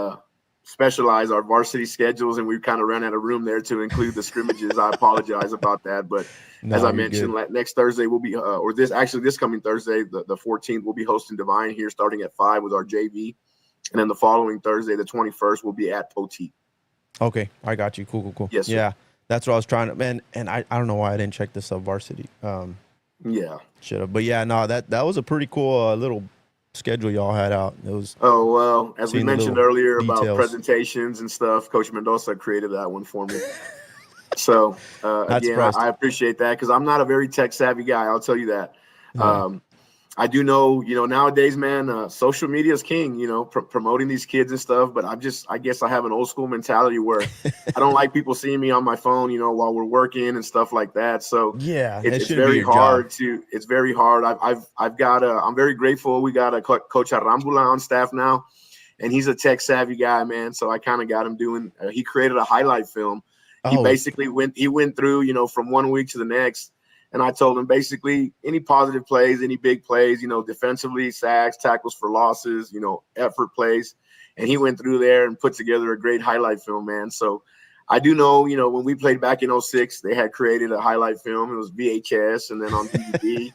specialize our varsity schedules, and we kind of ran out of room there to include the scrimmages. I apologize about that, but as I mentioned, next Thursday we'll be this coming Thursday, the 14th, we'll be hosting Divine here starting at 5 with our JV, and then the following Thursday, the 21st, we'll be at Poteet. Okay, I got you. Cool. Yes, sir. Yeah, that's what I was trying to. Man, and I don't know why I didn't check the sub varsity. Yeah, should have. But yeah, no, that was a pretty cool little schedule y'all had out. It was. Oh well, as we mentioned earlier about presentations and stuff, Coach Mendoza created that one for me. So again, I appreciate that because I'm not a very tech savvy guy. I'll tell you that. Yeah. I do know, nowadays, man, social media is king, promoting these kids and stuff. But I guess I have an old school mentality where I don't like people seeing me on my phone, while we're working and stuff like that. So yeah, it's very hard it's very hard. I'm very grateful. We got a Coach Arambula on staff now, and he's a tech savvy guy, man. So I kind of got him doing, he created a highlight film. He basically went through, from one week to the next. And I told him basically any positive plays, any big plays, defensively, sacks, tackles for losses, effort plays. And he went through there and put together a great highlight film, man. So I do know, when we played back in 06, they had created a highlight film. It was VHS and then on DVD.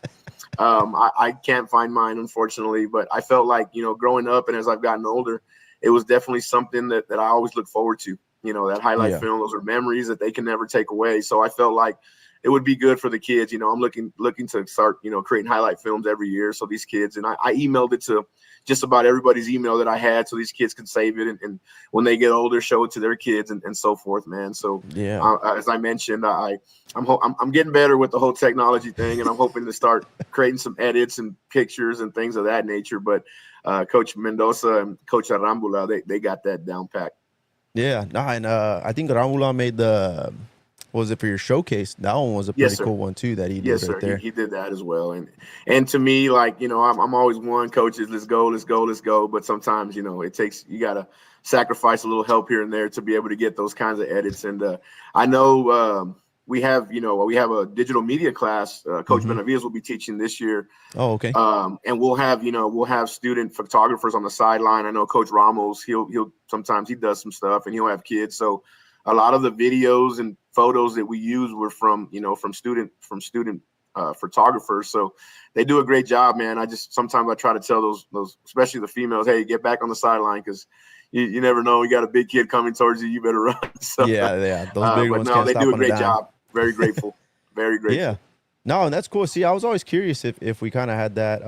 I can't find mine, unfortunately. But I felt like, growing up and as I've gotten older, it was definitely something that I always look forward to. That highlight film, those are memories that they can never take away. So I felt like it would be good for the kids. I'm looking to start, creating highlight films every year. So these kids, and I emailed it to just about everybody's email that I had, so these kids can save it. And when they get older, show it to their kids and so forth, man. So yeah, as I mentioned, I'm getting better with the whole technology thing, and I'm hoping to start creating some edits and pictures and things of that nature. But Coach Mendoza and Coach Arambula, they got that down packed. Yeah, and I think Arambula made was it for your showcase? That one was a pretty cool one too that he did right there. He did that as well. And to me, like, I'm always one, coaches, let's go. But sometimes, it takes, you got to sacrifice a little help here and there to be able to get those kinds of edits. And I know we have a digital media class. Coach Benavides will be teaching this year. Oh, okay. And we'll have student photographers on the sideline. I know Coach Ramos, he'll sometimes he does some stuff and he'll have kids. So a lot of the videos and photos that we use were from student photographers. So they do a great job, man. Sometimes I try to tell those, especially the females, hey, get back on the sideline because you never know. You got a big kid coming towards you. You better run. So, yeah. Those big ones can't they stop do a on great a dime. job. Very grateful. Very grateful. Yeah. No, and that's cool. See, I was always curious if we kind of had that.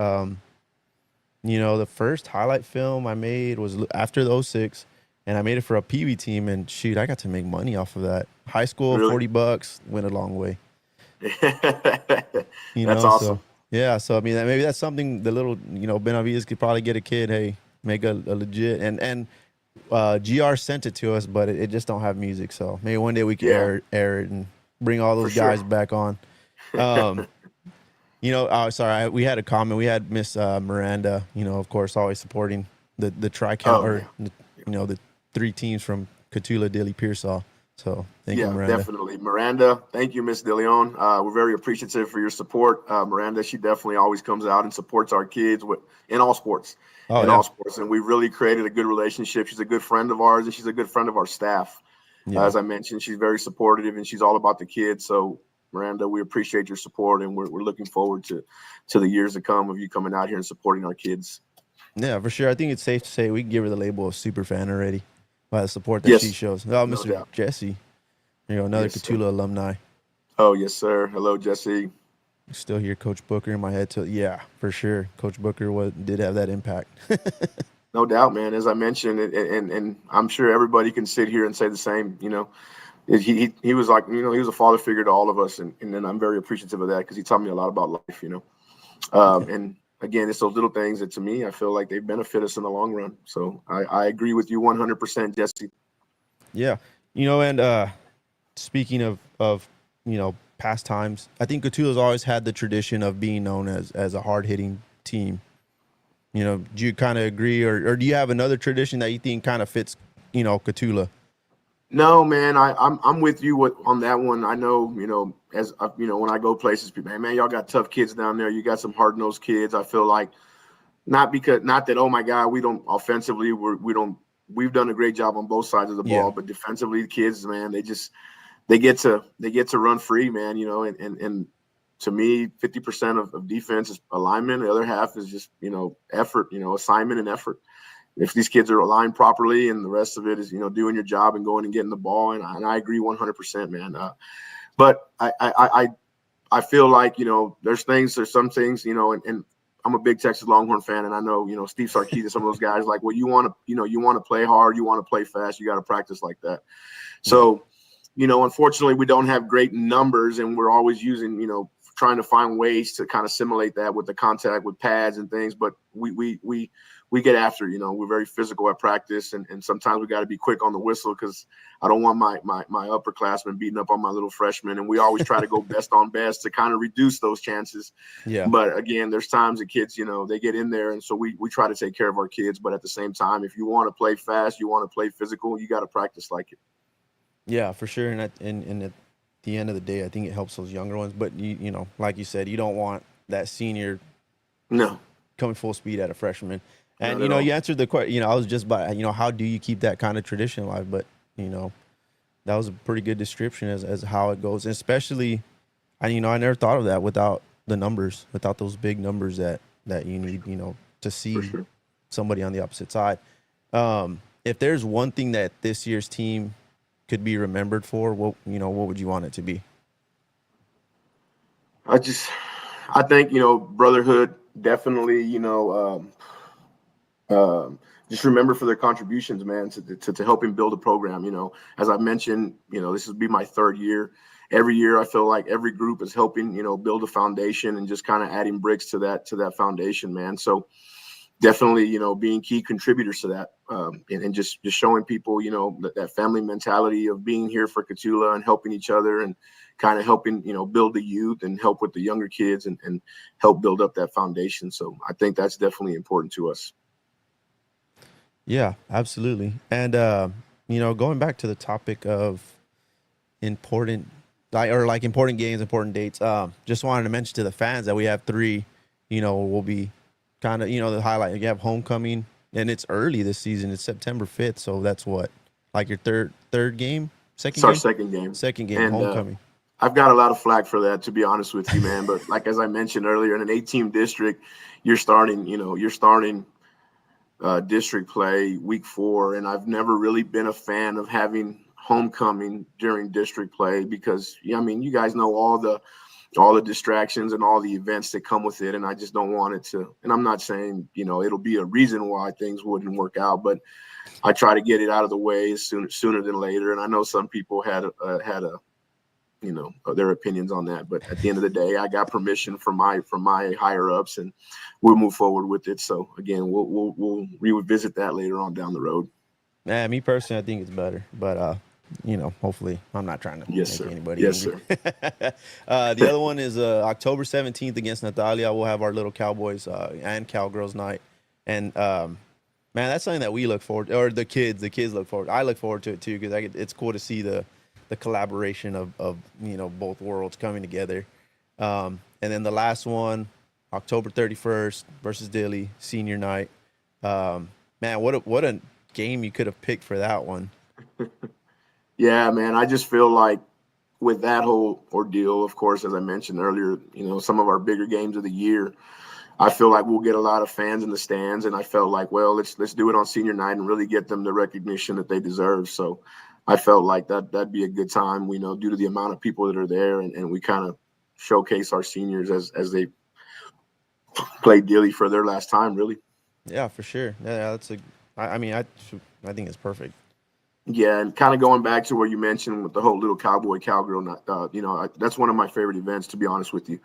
The first highlight film I made was after the 06. And I made it for a PV team, and shoot, I got to make money off of that. High school, really? $40 went a long way. That's awesome. So I mean, maybe that's something the little Benavides could probably get a kid. Hey, make a legit and GR sent it to us, but it just don't have music. So maybe one day we can air it and bring all those guys back on. Sorry, we had a comment. We had Miss Miranda, of course, always supporting the tri-count the 3 teams from Cotulla, Dilley, Pearsall. So thank you, Miranda. Definitely. Miranda, thank you, Miss DeLeon. We're very appreciative for your support. Miranda, she definitely always comes out and supports our kids in all sports, Oh yeah, And we've really created a good relationship. She's a good friend of ours, and she's a good friend of our staff. yeah, As I mentioned, she's very supportive, and she's all about the kids. So, Miranda, we appreciate your support, and we're looking forward to the years to come of you coming out here and supporting our kids. yeah, for sure. I think it's safe to say we can give her the label of super fan already by the support that she Yes, shows. Oh, no Mr. doubt. Jesse, another Yes, sir. Cotulla alumni. Oh, yes, sir. Hello, Jesse. Still hear Coach Booker in my head. Yeah, for sure. Coach Booker did have that impact. No doubt, man. As I mentioned, and I'm sure everybody can sit here and say the same. He was like, he was a father figure to all of us, and then I'm very appreciative of that because he taught me a lot about life. Yeah. And again, it's those little things that to me I feel like they benefit us in the long run. So I agree with you 100%, Jesse. Yeah. And speaking of past times, I think Cotulla's always had the tradition of being known as a hard hitting team. Do you kind of agree, or do you have another tradition that you think kind of fits, Cotulla? No, man, I'm with you on that one. I know, as when I go places, people, hey, man, y'all got tough kids down there. You got some hard nosed kids. I feel like not that, oh my God, we don't offensively, we've done a great job on both sides of the Yeah. ball, but defensively, the kids, man, they get to run free, man. And to me, 50% of defense is alignment. The other half is just effort, assignment and effort. If these kids are aligned properly, and the rest of it is doing your job and going and getting the ball, and I agree 100%, man. But I feel like there's some things, and I'm a big Texas Longhorn fan, and I know Steve Sarkisian, some of those guys like, well, you want to play hard, you want to play fast, you got to practice like that. So, unfortunately, we don't have great numbers, and we're always using trying to find ways to kind of simulate that with the contact with pads and things. But we get after, we're very physical at practice, and sometimes we got to be quick on the whistle because I don't want my upperclassmen beating up on my little freshmen. And we always try to go best on best to kind of reduce those chances. Yeah. But again, there's times that kids, they get in there. And so we try to take care of our kids. But at the same time, if you want to play fast, you want to play physical, you got to practice like it. Yeah, for sure. And at the end of the day, I think it helps those younger ones. But like you said, you don't want that senior coming full speed at a freshman. And you answered the question. I was just by how do you keep that kind of tradition alive? But that was a pretty good description as how it goes. And especially, I never thought of that without the numbers, without those big numbers that you need to see somebody on the opposite side. If there's one thing that this year's team could be remembered for, what would you want it to be? I think brotherhood, definitely. Just remember for their contributions, man, to helping build a program. As I mentioned, this will be my third year. Every year, I feel like every group is helping, build a foundation and just kind of adding bricks to that foundation, man. So definitely, being key contributors to that, and just showing people, that family mentality of being here for Cotulla and helping each other and kind of helping, build the youth and help with the younger kids and help build up that foundation. So I think that's definitely important to us. Yeah, absolutely. And going back to the topic of important games, important dates. Just wanted to mention to the fans that we have 3. Will be kind of the highlight. You have homecoming, and it's early this season. It's September 5th, so that's what, like your third game, second. It's our game? Second game, and, homecoming. I've got a lot of flack for that, to be honest with you, man. But like as I mentioned earlier, in an 8-team district, you're starting district play week 4, and I've never really been a fan of having homecoming during district play because you guys know all the distractions and all the events that come with it, and I just don't want it to. And I'm not saying it'll be a reason why things wouldn't work out, but I try to get it out of the way sooner than later. And I know some people had their opinions on that, but at the end of the day, I got permission from my higher ups, and we'll move forward with it. So again, we'll revisit that later on down the road. Yeah, me personally, I think it's better, but hopefully, I'm not trying to make anybody angry. The other one is October 17th against Natalia. We'll have our little Cowboys and Cowgirls night, and man, that's something that we look forward to, or the kids look forward. I look forward to it too because it's cool to see the the collaboration of both worlds coming together. And then the last one, October 31st versus Dilley, senior night. Man, what a game you could have picked for that one. Yeah, man. I just feel like with that whole ordeal, of course, as I mentioned earlier, some of our bigger games of the year, I feel like we'll get a lot of fans in the stands, and I felt like, well, let's do it on senior night and really get them the recognition that they deserve. So I felt like that'd be a good time, due to the amount of people that are there, and we kind of showcase our seniors as they play Dilley for their last time, really. Yeah, for sure. Yeah, that's a. I mean, I think it's perfect. Yeah, and kind of going back to where you mentioned with the whole little cowboy cowgirl, that's one of my favorite events, to be honest with you.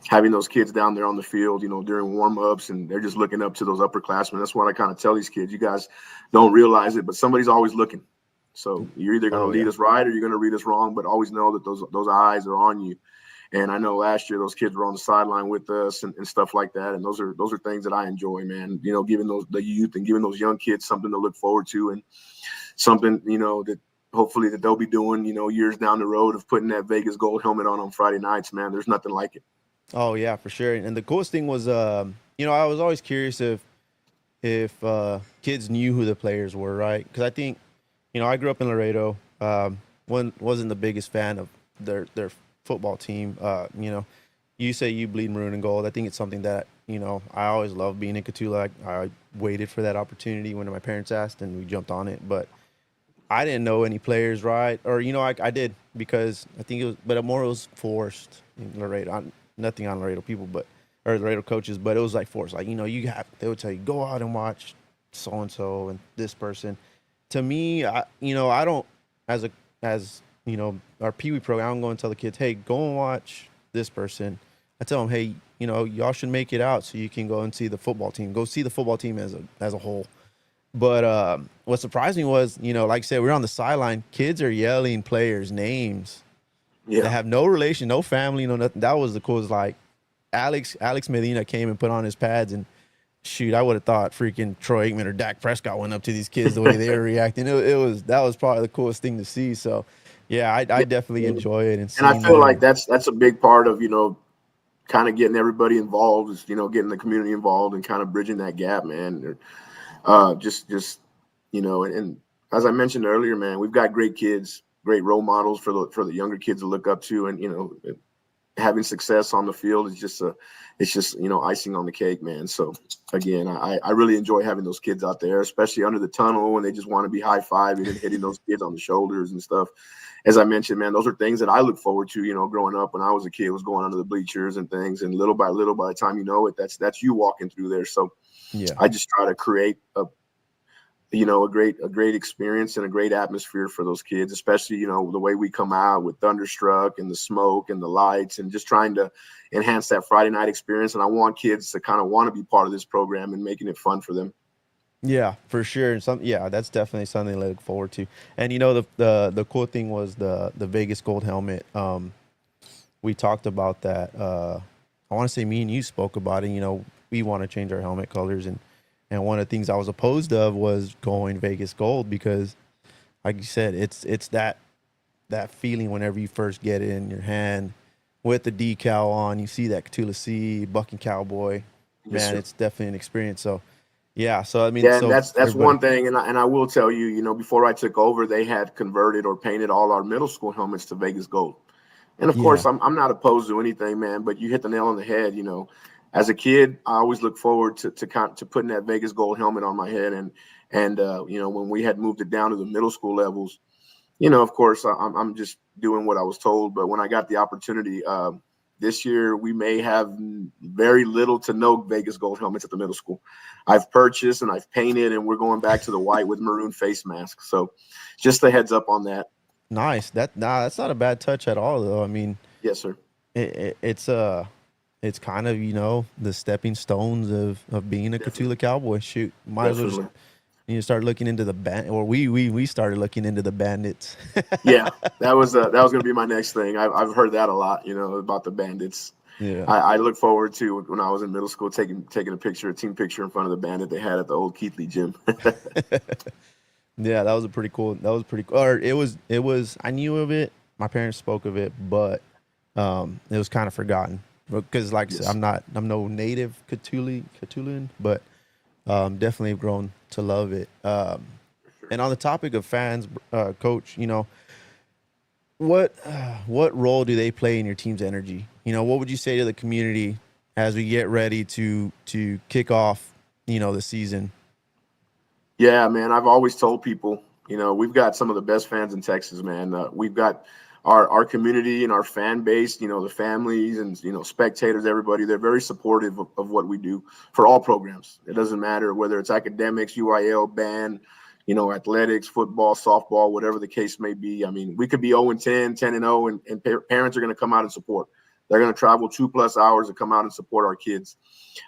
Having those kids down there on the field, during warm ups, and they're just looking up to those upperclassmen. That's what I kind of tell these kids. You guys don't realize it, but somebody's always looking. So you're either going to Oh lead yeah. us right or you're going to read us wrong, but always know that those eyes are on you. And I know last year those kids were on the sideline with us and stuff like that. And those are things that I enjoy, man. Giving the youth and giving those young kids something to look forward to, and something, that hopefully that they'll be doing, years down the road, of putting that Vegas gold helmet on Friday nights, man. There's nothing like it. Oh yeah, for sure. And the coolest thing was, I was always curious if kids knew who the players were, right? Because I think, I grew up in Laredo. Wasn't the biggest fan of their football team. You say you bleed maroon and gold. I think it's something that I always loved being in Cotulla. I waited for that opportunity when my parents asked, and we jumped on it. But I didn't know any players, right? Or I did, because I think it was, but more it was forced in Laredo. Nothing on Laredo people, or Laredo coaches, but it was like forced. Like they would tell you, go out and watch so and so and this person. To me, I don't, as our Pee Wee program, I'm going to tell the kids, hey, go and watch this person. I tell them, hey, y'all should make it out so you can go and see the football team. Go see the football team as a whole. But what surprised me was, like I said, we're on the sideline. Kids are yelling players' names. They Yeah. have no relation, no family, no nothing. That was the coolest. Like Alex Medina came and put on his pads, and shoot, I would have thought freaking Troy Aikman or Dak Prescott went up to these kids the way they were reacting. That was probably the coolest thing to see. So, yeah, I definitely enjoy it, And I seeing feel like them. that's a big part of, kind of getting everybody involved, is, getting the community involved and kind of bridging that gap, man. Just and as I mentioned earlier, man, we've got great kids, great role models for the younger kids to look up to, and having success on the field is just icing on the cake, man. So again, I really enjoy having those kids out there, especially under the tunnel when they just want to be high-fiving and hitting those kids on the shoulders and stuff. As I mentioned, man, those are things that I look forward to, growing up when I was a kid, was going under the bleachers and things. And little by little, by the time you know it, that's you walking through there. So Yeah. I just try to create a great experience and a great atmosphere for those kids, especially, the way we come out with Thunderstruck and the smoke and the lights, and just trying to enhance that Friday night experience. And I want kids to kind of want to be part of this program and making it fun for them. Yeah, for sure. And that's definitely something to look forward to. And the cool thing was the Vegas gold helmet. We talked about that. I want to say me and you spoke about it. We want to change our helmet colors, and one of the things I was opposed of was going Vegas gold, because, like you said, it's that feeling whenever you first get it in your hand with the decal on. You see that Cotulla C, bucking cowboy. Yes, Man, sir. it's definitely an experience. So, yeah. So I mean, Yeah, and so that's everybody. one thing, and I will tell you, before I took over, they had converted or painted all our middle school helmets to Vegas gold. And of course, Yeah. I'm not opposed to anything, man. But you hit the nail on the head. As a kid, I always look forward to putting that Vegas gold helmet on my head, and when we had moved it down to the middle school levels, of course, I'm just doing what I was told. But when I got the opportunity, this year we may have very little to no Vegas gold helmets at the middle school. I've purchased and I've painted, and we're going back to the white with maroon face mask. So, just a heads up on that. Nice. That's not a bad touch at all, though. I mean, Yes, sir. it's kind of the stepping stones of being a Definitely, Cotulla Cowboy. Shoot, might as well just definitely. start looking into the band, or we started looking into the bandits. Yeah, that was going to be my next thing. I've heard that a lot, about the bandits. Yeah. I look forward to when I was in middle school taking a team picture in front of the bandit they had at the old Keithley gym. Yeah, that was a pretty cool. That was pretty cool. Or it was. I knew of it. My parents spoke of it, but it was kind of forgotten because, like I said, Yes. I'm no native Catullan, but definitely have grown to love it. And on the topic of fans, Coach, what role do they play in your team's energy? What would you say to the community as we get ready to kick off, the season? Yeah, man. I've always told people, we've got some of the best fans in Texas, man. We've got our community and our fan base, the families and, spectators, everybody. They're very supportive of what we do for all programs. It doesn't matter whether it's academics, UIL, band, athletics, football, softball, whatever the case may be. I mean, we could be 0 and 10, 10 and 0, and parents are going to come out and support. They're going to travel 2+ hours to come out and support our kids.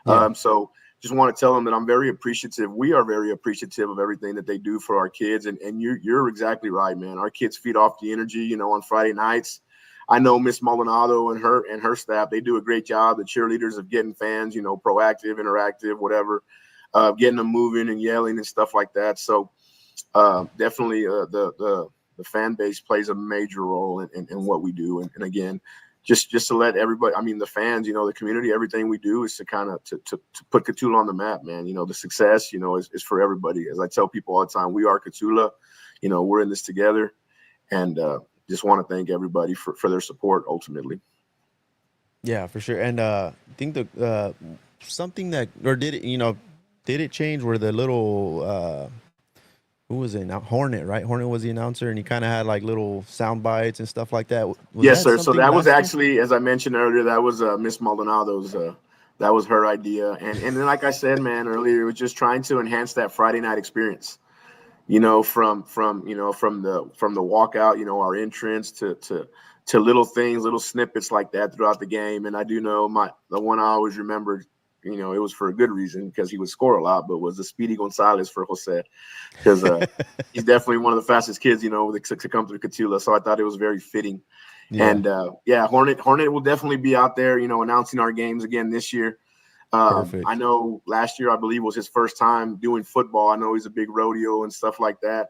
Yeah, So just want to tell them that I'm very appreciative. We are very appreciative of everything that they do for our kids. And you're exactly right, man. Our kids feed off the energy, on Friday nights. I know Miss Maldonado and her staff, they do a great job. The cheerleaders of getting fans, proactive, interactive, whatever, getting them moving and yelling and stuff like that. So definitely the fan base plays a major role in what we do. And again, just to let everybody, I mean, the fans, the community, everything we do is to kind of to put Cotulla on the map, man. The success, is for everybody. As I tell people all the time, we are Cotulla, we're in this together, and just want to thank everybody for their support ultimately. yeah, for sure. And I think the something that or did it change where the little who was it now? Hornet, right? Hornet was the announcer, and he kind of had like little sound bites and stuff like that. Was Yes, that sir. So something that was last year? actually, as I mentioned earlier, that was Miss Maldonado's. That was her idea, and then like I said, man, earlier, it was just trying to enhance that Friday night experience. From the walkout, our entrance to little things, little snippets like that throughout the game. And I do know the one I always remembered, it was for a good reason because he would score a lot, but was the Speedy Gonzalez for Jose because he's definitely one of the fastest kids, to come through Cotulla. So I thought it was very fitting. Yeah, And yeah, Hornet will definitely be out there, announcing our games again this year. I perfect. know last year, I believe, was his first time doing football. I know he's a big rodeo and stuff like that,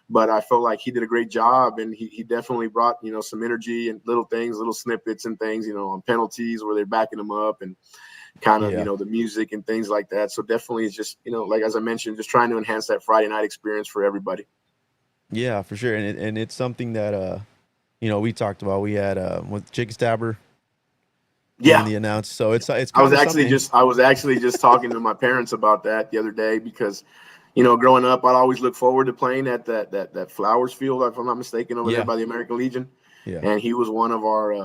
but I felt like he did a great job, and he definitely brought, some energy and little things, little snippets and things, on penalties where they're backing him up and kind of, Yeah, the music and things like that. So definitely it's just, like, as I mentioned, just trying to enhance that Friday night experience for everybody. yeah, for sure. And it's something that we talked about. We had with Jig Stabber doing Yeah. the announce, so it's I was kind of actually something. just I was actually just talking to my parents about that the other day because, growing up, I'd always look forward to playing at that Flowers Field, if I'm not mistaken, over there Yeah, by the American Legion. yeah. And he was one of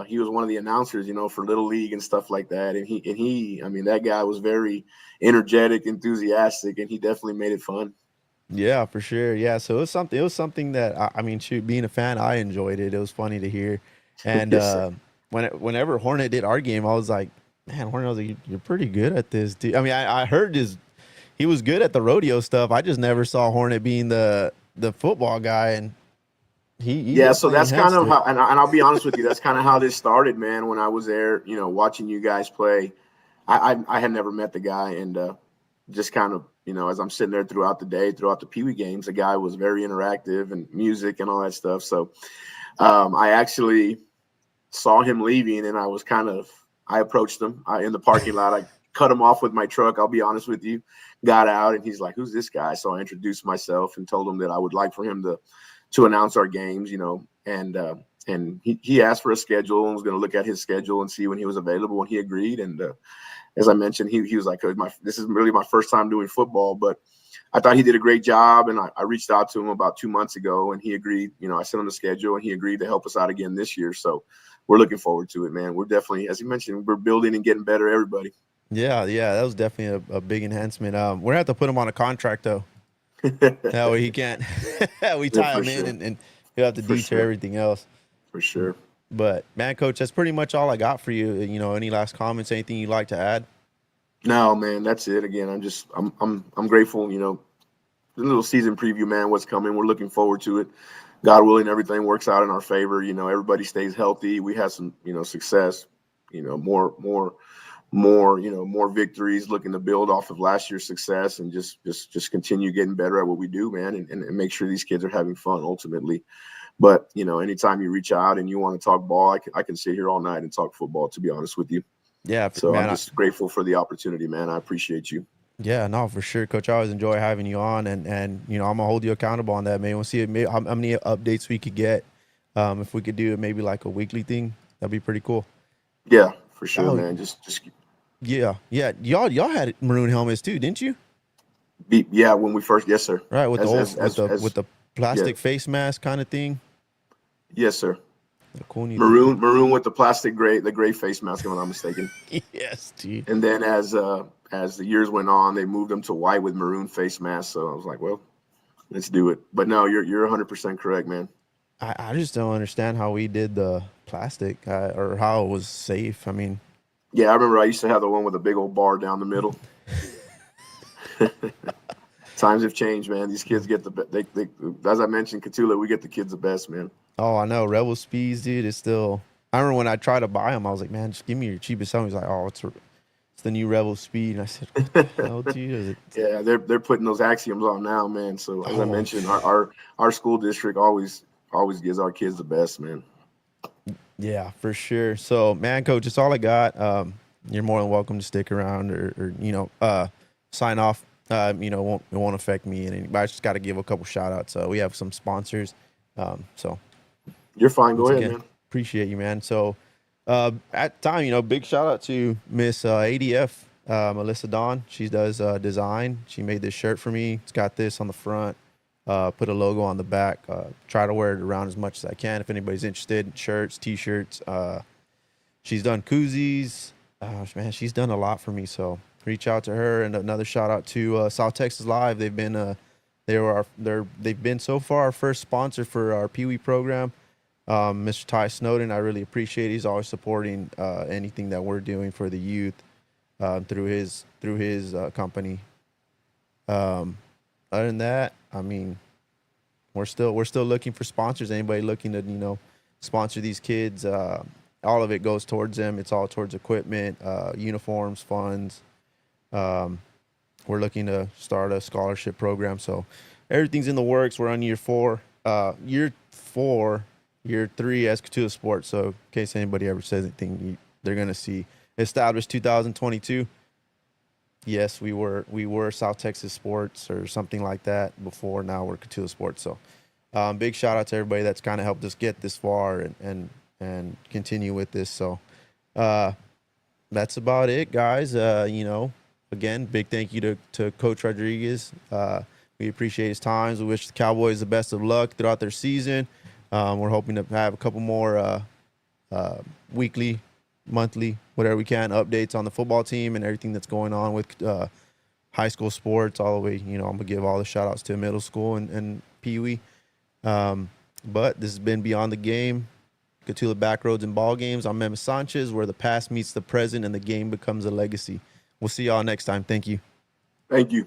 he was one of the announcers, for Little League and stuff like that. And I mean, that guy was very energetic, enthusiastic, and he definitely made it fun. Yeah, for sure. Yeah, so it was something that I mean, shoot, being a fan, I enjoyed it. It was funny to hear, and Yes, sir. whenever Hornet did our game, I was like, man, Hornet, I was like, you're pretty good at this, dude. I mean, I heard he was good at the rodeo stuff. I just never saw Hornet being the football guy, and he Yeah, so definitely that's kind enhanced of it. how, and I'll be honest with you, that's kind of how this started, man. When I was there, watching you guys play, I had never met the guy, and just kind of, as I'm sitting there throughout the day, throughout the Pee Wee games, the guy was very interactive and music and all that stuff. So I actually saw him leaving, and I approached him in the parking lot. I cut him off with my truck. I'll be honest with you. Got out, and he's like, "Who's this guy?" So I introduced myself and told him that I would like for him to announce our games, and he asked for a schedule and was going to look at his schedule and see when he was available, and he agreed. And as I mentioned, he was like, "This is really my first time doing football," but I thought he did a great job, and I reached out to him about 2 months ago, and he agreed. I sent him the schedule, and he agreed to help us out again this year. So we're looking forward to it, man. We're definitely, as you mentioned, we're building and getting better. Everybody, Yeah, yeah, that was definitely a big enhancement. We're gonna have to put him on a contract though. That way he can't. We yeah, tie for him in, sure, and he'll have to for detour sure, everything else. for sure. But man, coach, that's pretty much all I got for you. Any last comments, anything you'd like to add? No, man, that's it. Again, I'm grateful. The little season preview, man. What's coming? We're looking forward to it. God willing, everything works out in our favor. Everybody stays healthy. We have some, success. More more victories, looking to build off of last year's success, and just continue getting better at what we do, man, and make sure these kids are having fun ultimately. But anytime you reach out and you want to talk ball, I can sit here all night and talk football, to be honest with you. Yeah, So man, I'm just grateful for the opportunity, man. I appreciate you. yeah, no, for sure, Coach. I always enjoy having you on, and I'm gonna hold you accountable on that, man. We'll see how many updates we could get. If we could do it, maybe like a weekly thing, that'd be pretty cool. Yeah, for sure, Oh, man. Just yeah. Y'all had maroon helmets too, didn't you? yeah. When we first, yes, sir. Right, with As the yeah, plastic face mask kind of thing. yes, sir. The cool new thing. Maroon with the gray face mask, if I'm not mistaken. Yes, dude. And then as the years went on, they moved them to white with maroon face mask. So I was like, well, let's do it. But no, you're 100% correct, man. I just don't understand how we did the plastic or how it was safe. I mean, Yeah, I remember I used to have the one with a big old bar down the middle. Times have changed, man. These kids get they as I mentioned, Cotulla, we get the kids the best, man. oh, I know Rebel Speeds, dude. It's still. I remember when I tried to buy them, I was like, man, just give me your cheapest helmet. He's like, oh, it's the new Rebel Speed. And I said, what the hell, dude? Is it? Yeah, they're putting those axioms on now, man. So as I Oh, mentioned, our school district always gives our kids the best, man. yeah, for sure. So, man, Coach, it's all I got. You're more than welcome to stick around or sign off. It won't affect me and anybody. I just got to give a couple shout outs. We have some sponsors. So You're fine. Go once ahead, again, man. appreciate you, man. So at the time, big shout out to Miss ADF, Melissa Dawn. She does design. She made this shirt for me. It's got this on the front. Put a logo on the back. Try to wear it around as much as I can. If anybody's interested in shirts, t-shirts, she's done koozies. Man, she's done a lot for me. So reach out to her. And another shout out to South Texas Live. They've been they've been so far our first sponsor for our Pee Wee program. Mr. Ty Snowden, I really appreciate. He's always supporting anything that we're doing for the youth through his company. Other than that, I mean, we're still looking for sponsors. Anybody looking to sponsor these kids? All of it goes towards them. It's all towards equipment, uniforms, funds. We're looking to start a scholarship program, so everything's in the works. We're on year 4, year 3 as Cotulla Sports. So in case anybody ever says anything, they're gonna see established 2022. Yes, we were South Texas Sports or something like that before. Now we're Cotulla Sports. So big shout out to everybody that's kind of helped us get this far and continue with this. So that's about it, guys. Again, big thank you to Coach Rodriguez. We appreciate his times. We wish the Cowboys the best of luck throughout their season. We're hoping to have a couple more weekly, monthly, whatever we can, updates on the football team and everything that's going on with high school sports all the way. I'm going to give all the shout outs to middle school and Pee Wee. But this has been Beyond the Game, Cotulla Backroads and Ball Games. I'm Memo Sanchez, where the past meets the present and the game becomes a legacy. We'll see y'all next time. Thank you. Thank you.